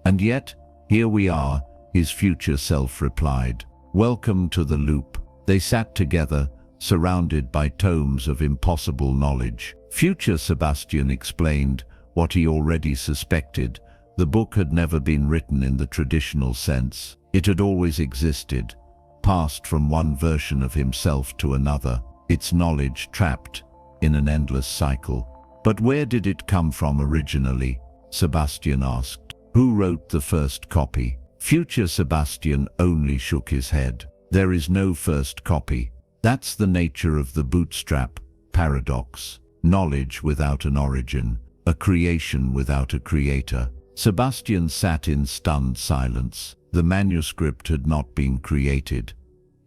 [SPEAKER 1] And yet, here we are, his future self replied. "Welcome to the loop." They sat together, surrounded by tomes of impossible knowledge. Future Sebastian explained what he already suspected. The book had never been written in the traditional sense. It had always existed, passed from one version of himself to another, its knowledge trapped in an endless cycle. But where did it come from originally? Sebastian asked. Who wrote the first copy? Future Sebastian only shook his head. There is no first copy. That's the nature of the Bootstrap paradox. Knowledge without an origin, a creation without a creator. Sebastian sat in stunned silence. The manuscript had not been created.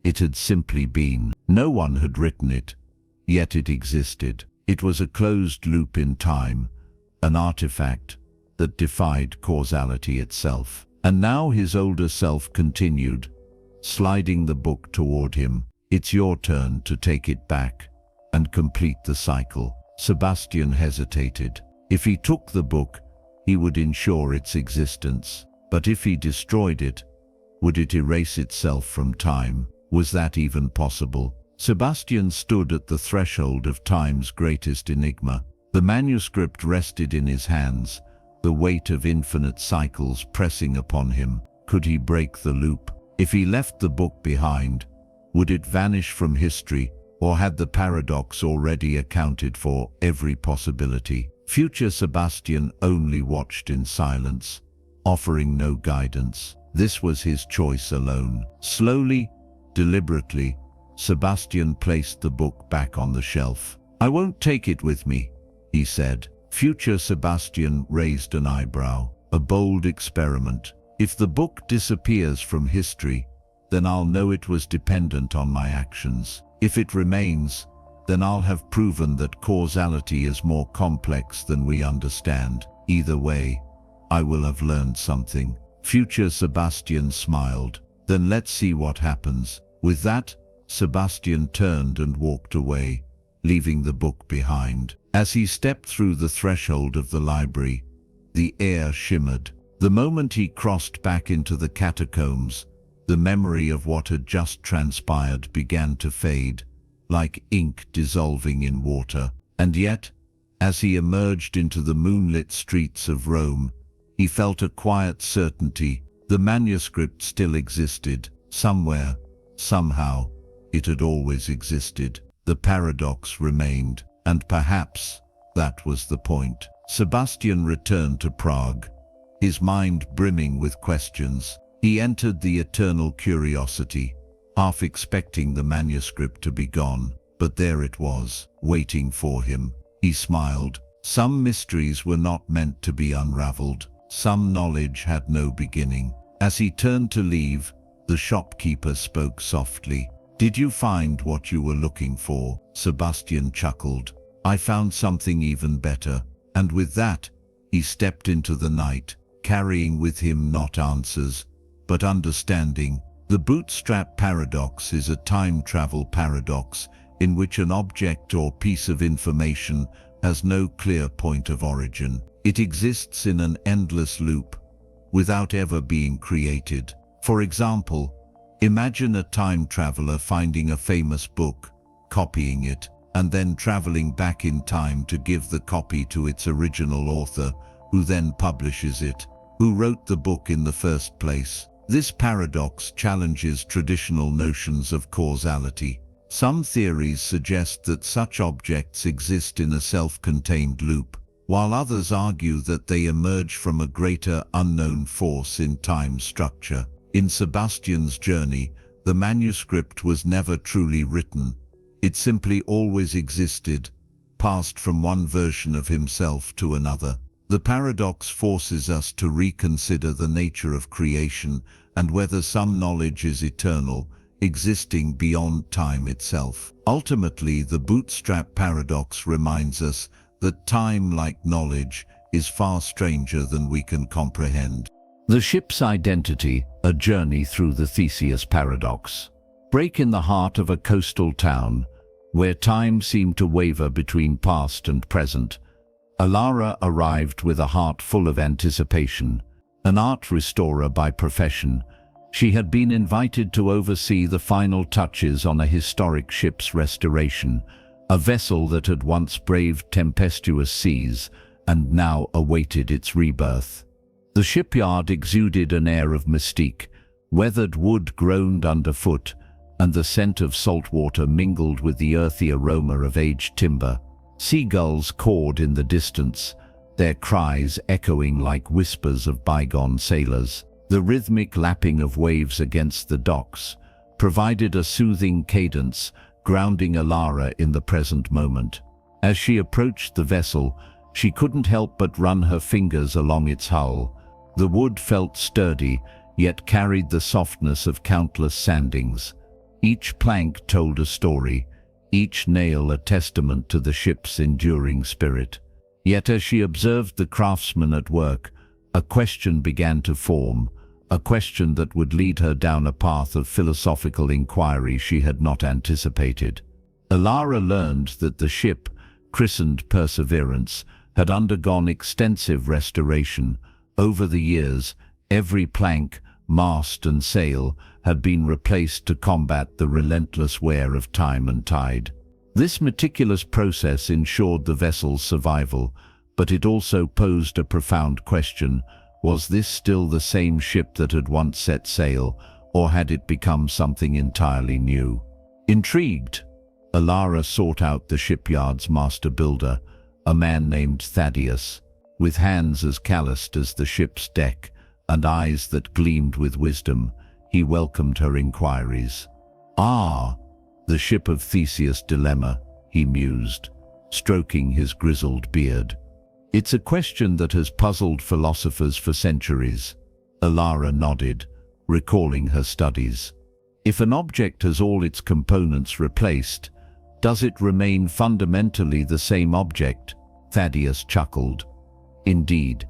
[SPEAKER 1] It had simply been. No one had written it, yet it existed. It was a closed loop in time, an artifact that defied causality itself. And now his older self continued, sliding the book toward him. It's your turn to take it back and complete the cycle. Sebastian hesitated. If he took the book, he would ensure its existence. But if he destroyed it, would it erase itself from time? Was that even possible?
[SPEAKER 2] Sebastian stood at the threshold of time's greatest enigma. The manuscript rested in his hands, the weight of infinite cycles pressing upon him. Could he break the loop? If he left the book behind, would it vanish from history, or had the paradox already accounted for every possibility? Future Sebastian only watched in silence, offering no guidance. This was his choice alone. Slowly, deliberately, Sebastian placed the book back on the shelf. "I won't take it with me," he said. Future Sebastian raised an eyebrow. A bold experiment. If the book disappears from history, then I'll know it was dependent on my actions. If it remains, then I'll have proven that causality is more complex than we understand. Either way, I will have learned something. Future Sebastian smiled. Then let's see what happens. With that, Sebastian turned and walked away, leaving the book behind. As he stepped through the threshold of the library, the air shimmered. The moment he crossed back into the catacombs, the memory of what had just transpired began to fade, like ink dissolving in water. And yet, as he emerged into the moonlit streets of Rome, he felt a quiet certainty. The manuscript still existed. Somewhere, somehow, it had always existed. The paradox remained, and perhaps that was the point. Sebastian returned to Prague, his mind brimming with questions. He entered the eternal curiosity, half expecting the manuscript to be gone, but there it was, waiting for him. He smiled. Some mysteries were not meant to be unraveled. Some knowledge had no beginning. As he turned to leave, the shopkeeper spoke softly. "Did you find what you were looking for?" Sebastian chuckled. "I found something even better." And with that, he stepped into the night, carrying with him not answers, but understanding. The Bootstrap paradox is a time travel paradox in which an object or piece of information has no clear point of origin. It exists in an endless loop, without ever being created. For example, imagine a time traveler finding a famous book, copying it, and then traveling back in time to give the copy to its original author, who then publishes it. Who wrote the book in the first place? This paradox challenges traditional notions of causality. Some theories suggest that such objects exist in a self-contained loop, while others argue that they emerge from a greater unknown force in time structure. In Sebastian's journey, the manuscript was never truly written. It simply always existed, passed from one version of himself to another. The paradox forces us to reconsider the nature of creation and whether some knowledge is eternal, existing beyond time itself. Ultimately, the Bootstrap paradox reminds us that time, like knowledge, is far stranger than we can comprehend.
[SPEAKER 1] The ship's identity, a journey through the Theseus paradox. Break in the heart of a coastal town, where time seemed to waver between past and present. Alara arrived with a heart full of anticipation. An art restorer by profession, she had been invited to oversee the final touches on a historic ship's restoration, a vessel that had once braved tempestuous seas and now awaited its rebirth. The shipyard exuded an air of mystique. Weathered wood groaned underfoot, and the scent of salt water mingled with the earthy aroma of aged timber. Seagulls cawed in the distance, their cries echoing like whispers of bygone sailors. The rhythmic lapping of waves against the docks provided a soothing cadence, grounding Alara in the present moment. As she approached the vessel, she couldn't help but run her fingers along its hull. The wood felt sturdy, yet carried the softness of countless sandings. Each plank told a story, each nail a testament to the ship's enduring spirit. Yet as she observed the craftsmen at work, a question began to form, a question that would lead her down a path of philosophical inquiry she had not anticipated. Alara learned that the ship, christened Perseverance, had undergone extensive restoration. Over the years, every plank, mast and sail, had been replaced to combat the relentless wear of time and tide. This meticulous process ensured the vessel's survival, but it also posed a profound question: was this still the same ship that had once set sail, or had it become something entirely new? Intrigued, Elara sought out the shipyard's master builder, a man named Theseus. With hands as calloused as the ship's deck and eyes that gleamed with wisdom, he welcomed her inquiries. "Ah, the ship of Theseus' dilemma," he mused, stroking his grizzled beard. "It's a question that has puzzled philosophers for centuries." Elara nodded, recalling her studies. "If an object has all its components replaced, does it remain fundamentally the same object?" Thaddeus chuckled. "Indeed.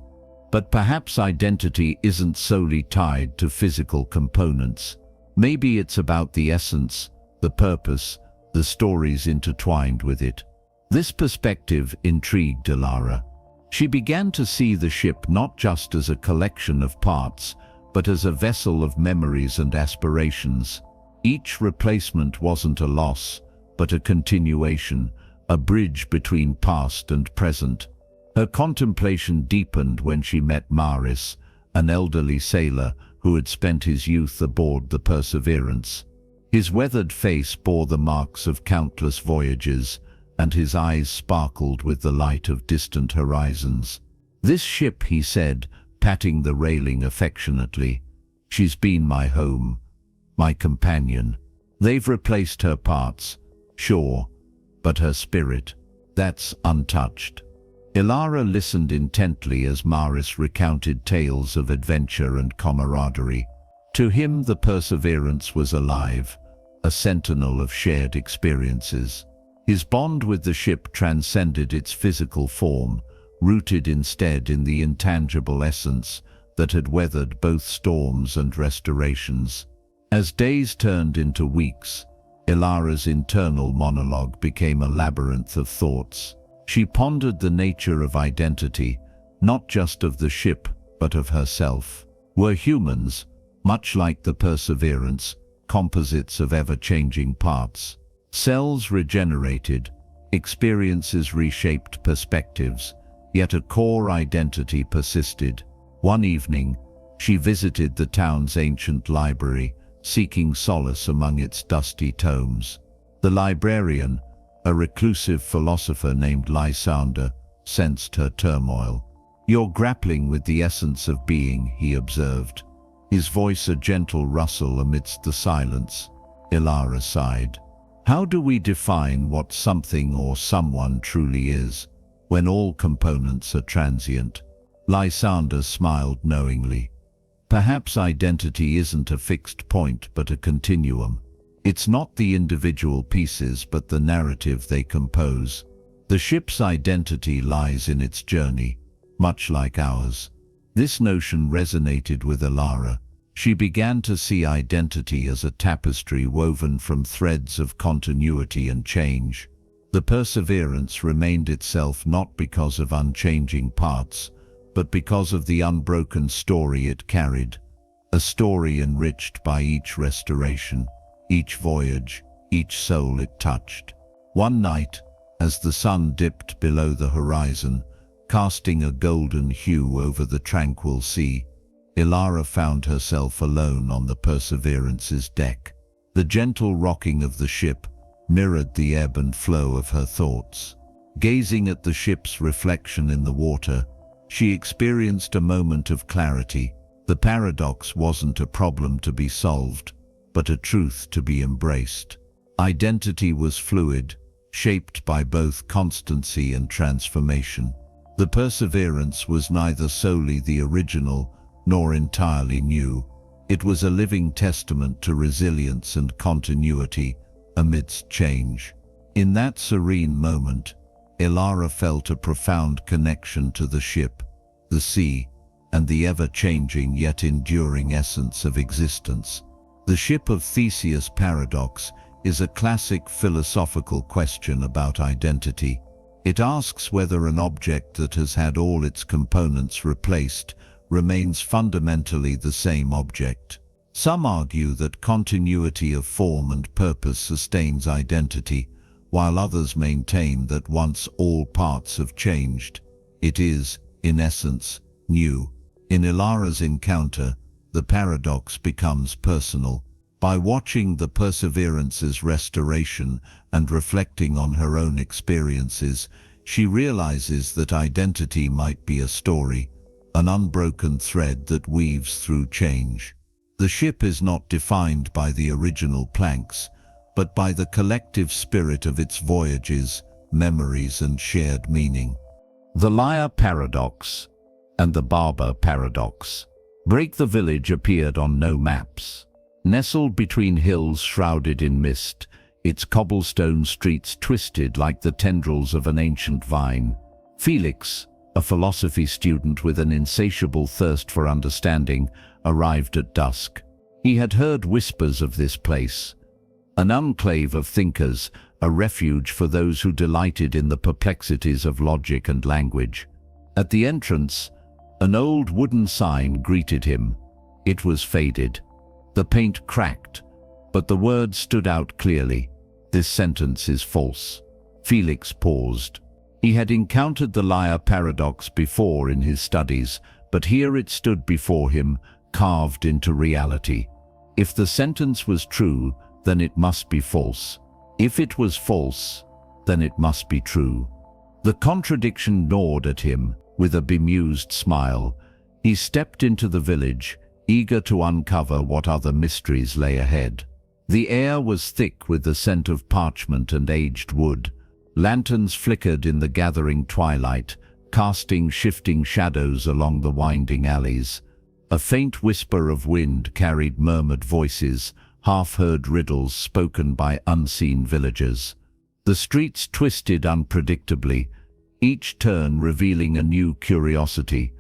[SPEAKER 1] But perhaps identity isn't solely tied to physical components. Maybe it's about the essence, the purpose, the stories intertwined with it." This perspective intrigued Elara. She began to see the ship not just as a collection of parts, but as a vessel of memories and aspirations. Each replacement wasn't a loss, but a continuation, a bridge between past and present. Her contemplation deepened when she met Maris, an elderly sailor who had spent his youth aboard the Perseverance. His weathered face bore the marks of countless voyages, and his eyes sparkled with the light of distant horizons. "This ship," he said, patting the railing affectionately, "she's been my home, my companion. They've replaced her parts, sure, but her spirit, that's untouched." Elara listened intently as Maris recounted tales of adventure and camaraderie. To him, the Perseverance was alive, a sentinel of shared experiences. His bond with the ship transcended its physical form, rooted instead in the intangible essence that had weathered both storms and restorations. As days turned into weeks, Elara's internal monologue became a labyrinth of thoughts. She pondered the nature of identity, not just of the ship, but of herself. Were humans, much like the Perseverance, composites of ever-changing parts? Cells regenerated, experiences reshaped perspectives, yet a core identity persisted. One evening, she visited the town's ancient library, seeking solace among its dusty tomes. The librarian, a reclusive philosopher named Lysander, sensed her turmoil. "You're grappling with the essence of being," he observed, his voice a gentle rustle amidst the silence. Elara sighed. "How do we define what something or someone truly is, when all components are transient?" Lysander smiled knowingly. "Perhaps identity isn't a fixed point but a continuum. It's not the individual pieces but the narrative they compose. The ship's identity lies in its journey, much like ours." This notion resonated with Elara. She began to see identity as a tapestry woven from threads of continuity and change. The Perseverance remained itself not because of unchanging parts, but because of the unbroken story it carried, a story enriched by each restoration, each voyage, each soul it touched. One night, as the sun dipped below the horizon, casting a golden hue over the tranquil sea, Elara found herself alone on the Perseverance's deck. The gentle rocking of the ship mirrored the ebb and flow of her thoughts. Gazing at the ship's reflection in the water, she experienced a moment of clarity. The paradox wasn't a problem to be solved, but a truth to be embraced. Identity was fluid, shaped by both constancy and transformation. The Perseverance was neither solely the original nor entirely new. It was a living testament to resilience and continuity amidst change. In that serene moment, Elara felt a profound connection to the ship, the sea, and the ever-changing yet enduring essence of existence. The ship of Theseus paradox is a classic philosophical question about identity. It asks whether an object that has had all its components replaced
[SPEAKER 2] remains fundamentally the same object. Some argue that continuity of form and purpose sustains identity, while others maintain that once all parts have changed, it is, in essence, new. In Ilara's encounter, the paradox becomes personal. By watching the Perseverance's restoration and reflecting on her own experiences, she realizes that identity might be a story, an unbroken thread that weaves through change. The ship is not defined by the original planks, but by the collective spirit of its voyages, memories, and shared meaning.
[SPEAKER 1] The Liar Paradox and the Barber Paradox. Break the village appeared on no maps. Nestled between hills shrouded in mist, its cobblestone streets twisted like the tendrils of an ancient vine. Felix, a philosophy student with an insatiable thirst for understanding, arrived at dusk. He had heard whispers of this place, an enclave of thinkers, a refuge for those who delighted in the perplexities of logic and language. At the entrance, an old wooden sign greeted him. It was faded. The paint cracked, but the words stood out clearly. This sentence is false. Felix paused. He had encountered the liar paradox before in his studies, but here it stood before him, carved into reality. If the sentence was true, then it must be false. If it was false, then it must be true. The contradiction gnawed at him with a bemused smile. He stepped into the village, eager to uncover what other mysteries lay ahead. The air was thick with the scent of parchment and aged wood. Lanterns flickered in the gathering twilight, casting shifting shadows along the winding alleys. A faint whisper of wind carried murmured voices, half-heard riddles spoken by unseen villagers. The streets twisted unpredictably, each turn revealing a new curiosity.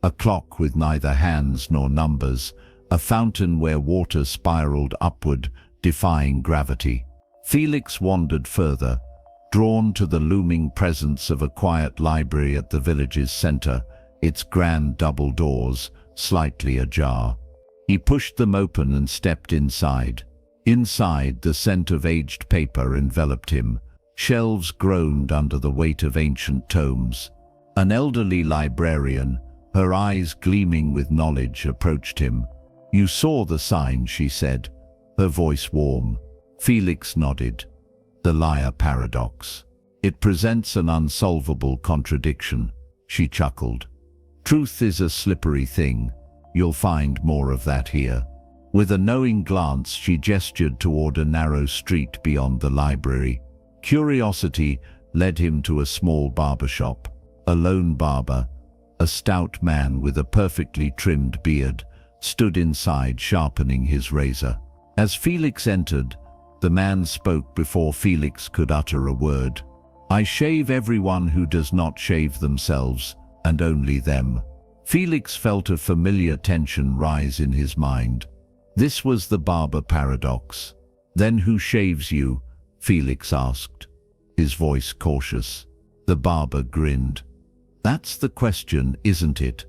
[SPEAKER 1] A clock with neither hands nor numbers, a fountain where water spiraled upward, defying gravity. Felix wandered further, drawn to the looming presence of a quiet library at the village's center, its grand double doors slightly ajar. He pushed them open and stepped inside. Inside, the scent of aged paper enveloped him. Shelves groaned under the weight of ancient tomes. An elderly librarian, her eyes gleaming with knowledge, approached him. "You saw the sign," she said, her voice warm. Felix nodded. "The liar paradox. It presents an unsolvable contradiction," she chuckled. "Truth is a slippery thing. You'll find more of that here." With a knowing glance, she gestured toward a narrow street beyond the library. Curiosity led him to a small barber shop. A lone barber, a stout man with a perfectly trimmed beard, stood inside sharpening his razor. As Felix entered, the man spoke before Felix could utter a word. "I shave everyone who does not shave themselves, and only them." Felix felt a familiar tension rise in his mind. This was the barber paradox. "Then who shaves you?" Felix asked, his voice cautious. The barber grinned. "That's the question, isn't it?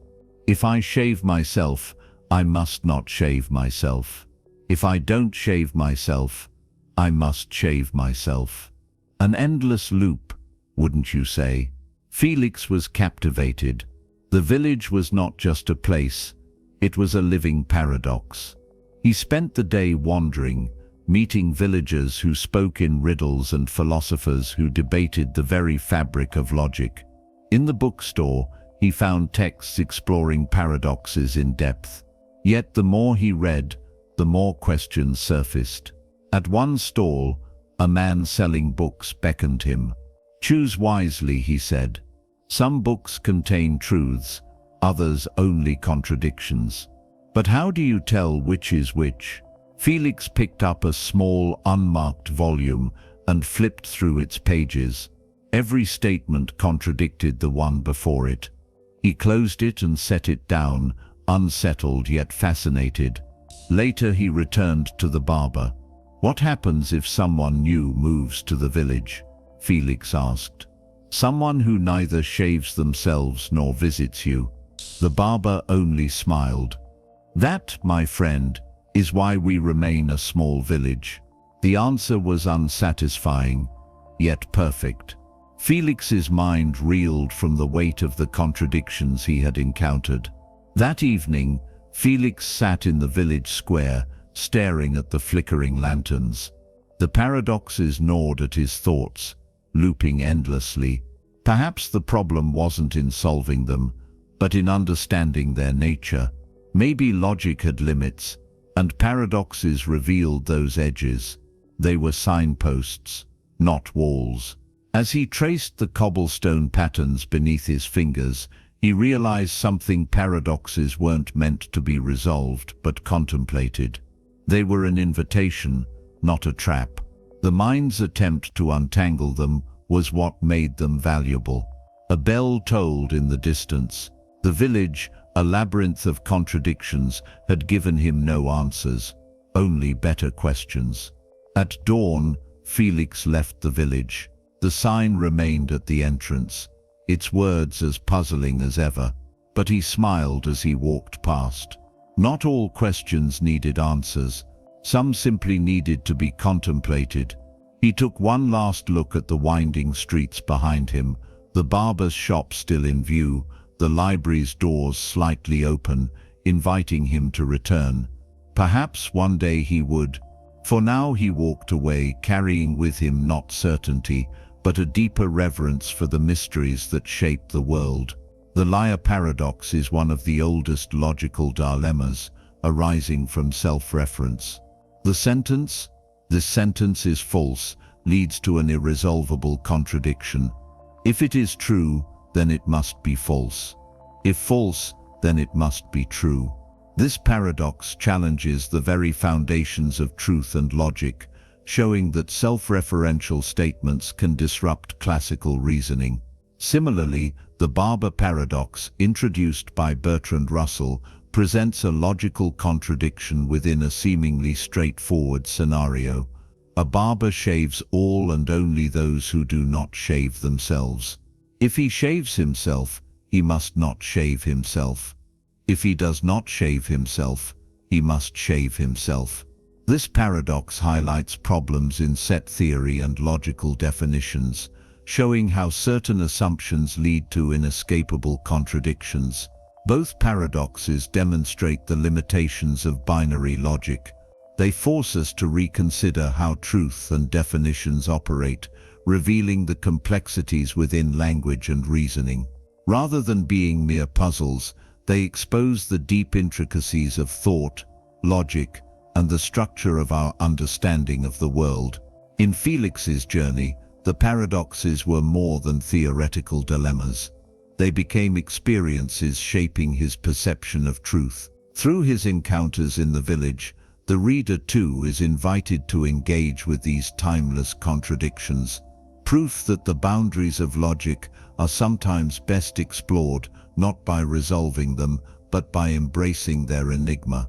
[SPEAKER 1] If I shave myself, I must not shave myself. If I don't shave myself, I must shave myself. An endless loop, wouldn't you say?" Felix was captivated. The village was not just a place, it was a living paradox. He spent the day wandering, meeting villagers who spoke in riddles and philosophers who debated the very fabric of logic. In the bookstore, he found texts exploring paradoxes in depth. Yet the more he read, the more questions surfaced. At one stall, a man selling books beckoned him. "Choose wisely," he said. "Some books contain truths, others only contradictions. But how do you tell which is which?" Felix picked up a small, unmarked volume and flipped through its pages. Every statement contradicted the one before it. He closed it and set it down, unsettled yet fascinated. Later he returned to the barber. "What happens if someone new moves to the village?" Felix asked. "Someone who neither shaves themselves nor visits you." The barber only smiled. That, my friend, is why we remain a small village. The answer was unsatisfying, yet perfect. Felix's mind reeled from the weight of the contradictions he had encountered. That evening, Felix sat in the village square, staring at the flickering lanterns. The paradoxes gnawed at his thoughts, looping endlessly. Perhaps the problem wasn't in solving them, but in understanding their nature. Maybe logic had limits, and paradoxes revealed those edges. They were signposts, not walls. As he traced the cobblestone patterns beneath his fingers, he realized something: paradoxes weren't meant to be resolved, but contemplated. They were an invitation, not a trap. The mind's attempt to untangle them was what made them valuable. A bell tolled in the distance. The village, a labyrinth of contradictions, had given him no answers, only better questions. At dawn, Felix left the village. The sign remained at the entrance, its words as puzzling as ever, but he smiled as he walked past. Not all questions needed answers. Some simply needed to be contemplated. He took one last look at the winding streets behind him, the barber's shop still in view, the library's doors slightly open, inviting him to return. Perhaps one day he would. For now he walked away, carrying with him not certainty, but a deeper reverence for the mysteries that shape the world. The liar paradox is one of the oldest logical dilemmas, arising from self-reference. The sentence, "This sentence is false," leads to an irresolvable contradiction. If it is true, then it must be false. If false, then it must be true. This paradox challenges the very foundations of truth and logic, showing that self-referential statements can disrupt classical reasoning. Similarly, the Barber paradox, introduced by Bertrand Russell, presents a logical contradiction within a seemingly straightforward scenario. A barber shaves all and only those who do not shave themselves. If he shaves himself, he must not shave himself. If he does not shave himself, he must shave himself. This paradox highlights problems in set theory and logical definitions, showing how certain assumptions lead to inescapable contradictions. Both paradoxes demonstrate the limitations of binary logic. They force us to reconsider how truth and definitions operate, revealing the complexities within language and reasoning. Rather than being mere puzzles, they expose the deep intricacies of thought, logic, and the structure of our understanding of the world. In Felix's journey, the paradoxes were more than theoretical dilemmas. They became experiences shaping his perception of truth. Through his encounters in the village, the reader too is invited to engage with these timeless contradictions, proof that the boundaries of logic are sometimes best explored not by resolving them, but by embracing their enigma.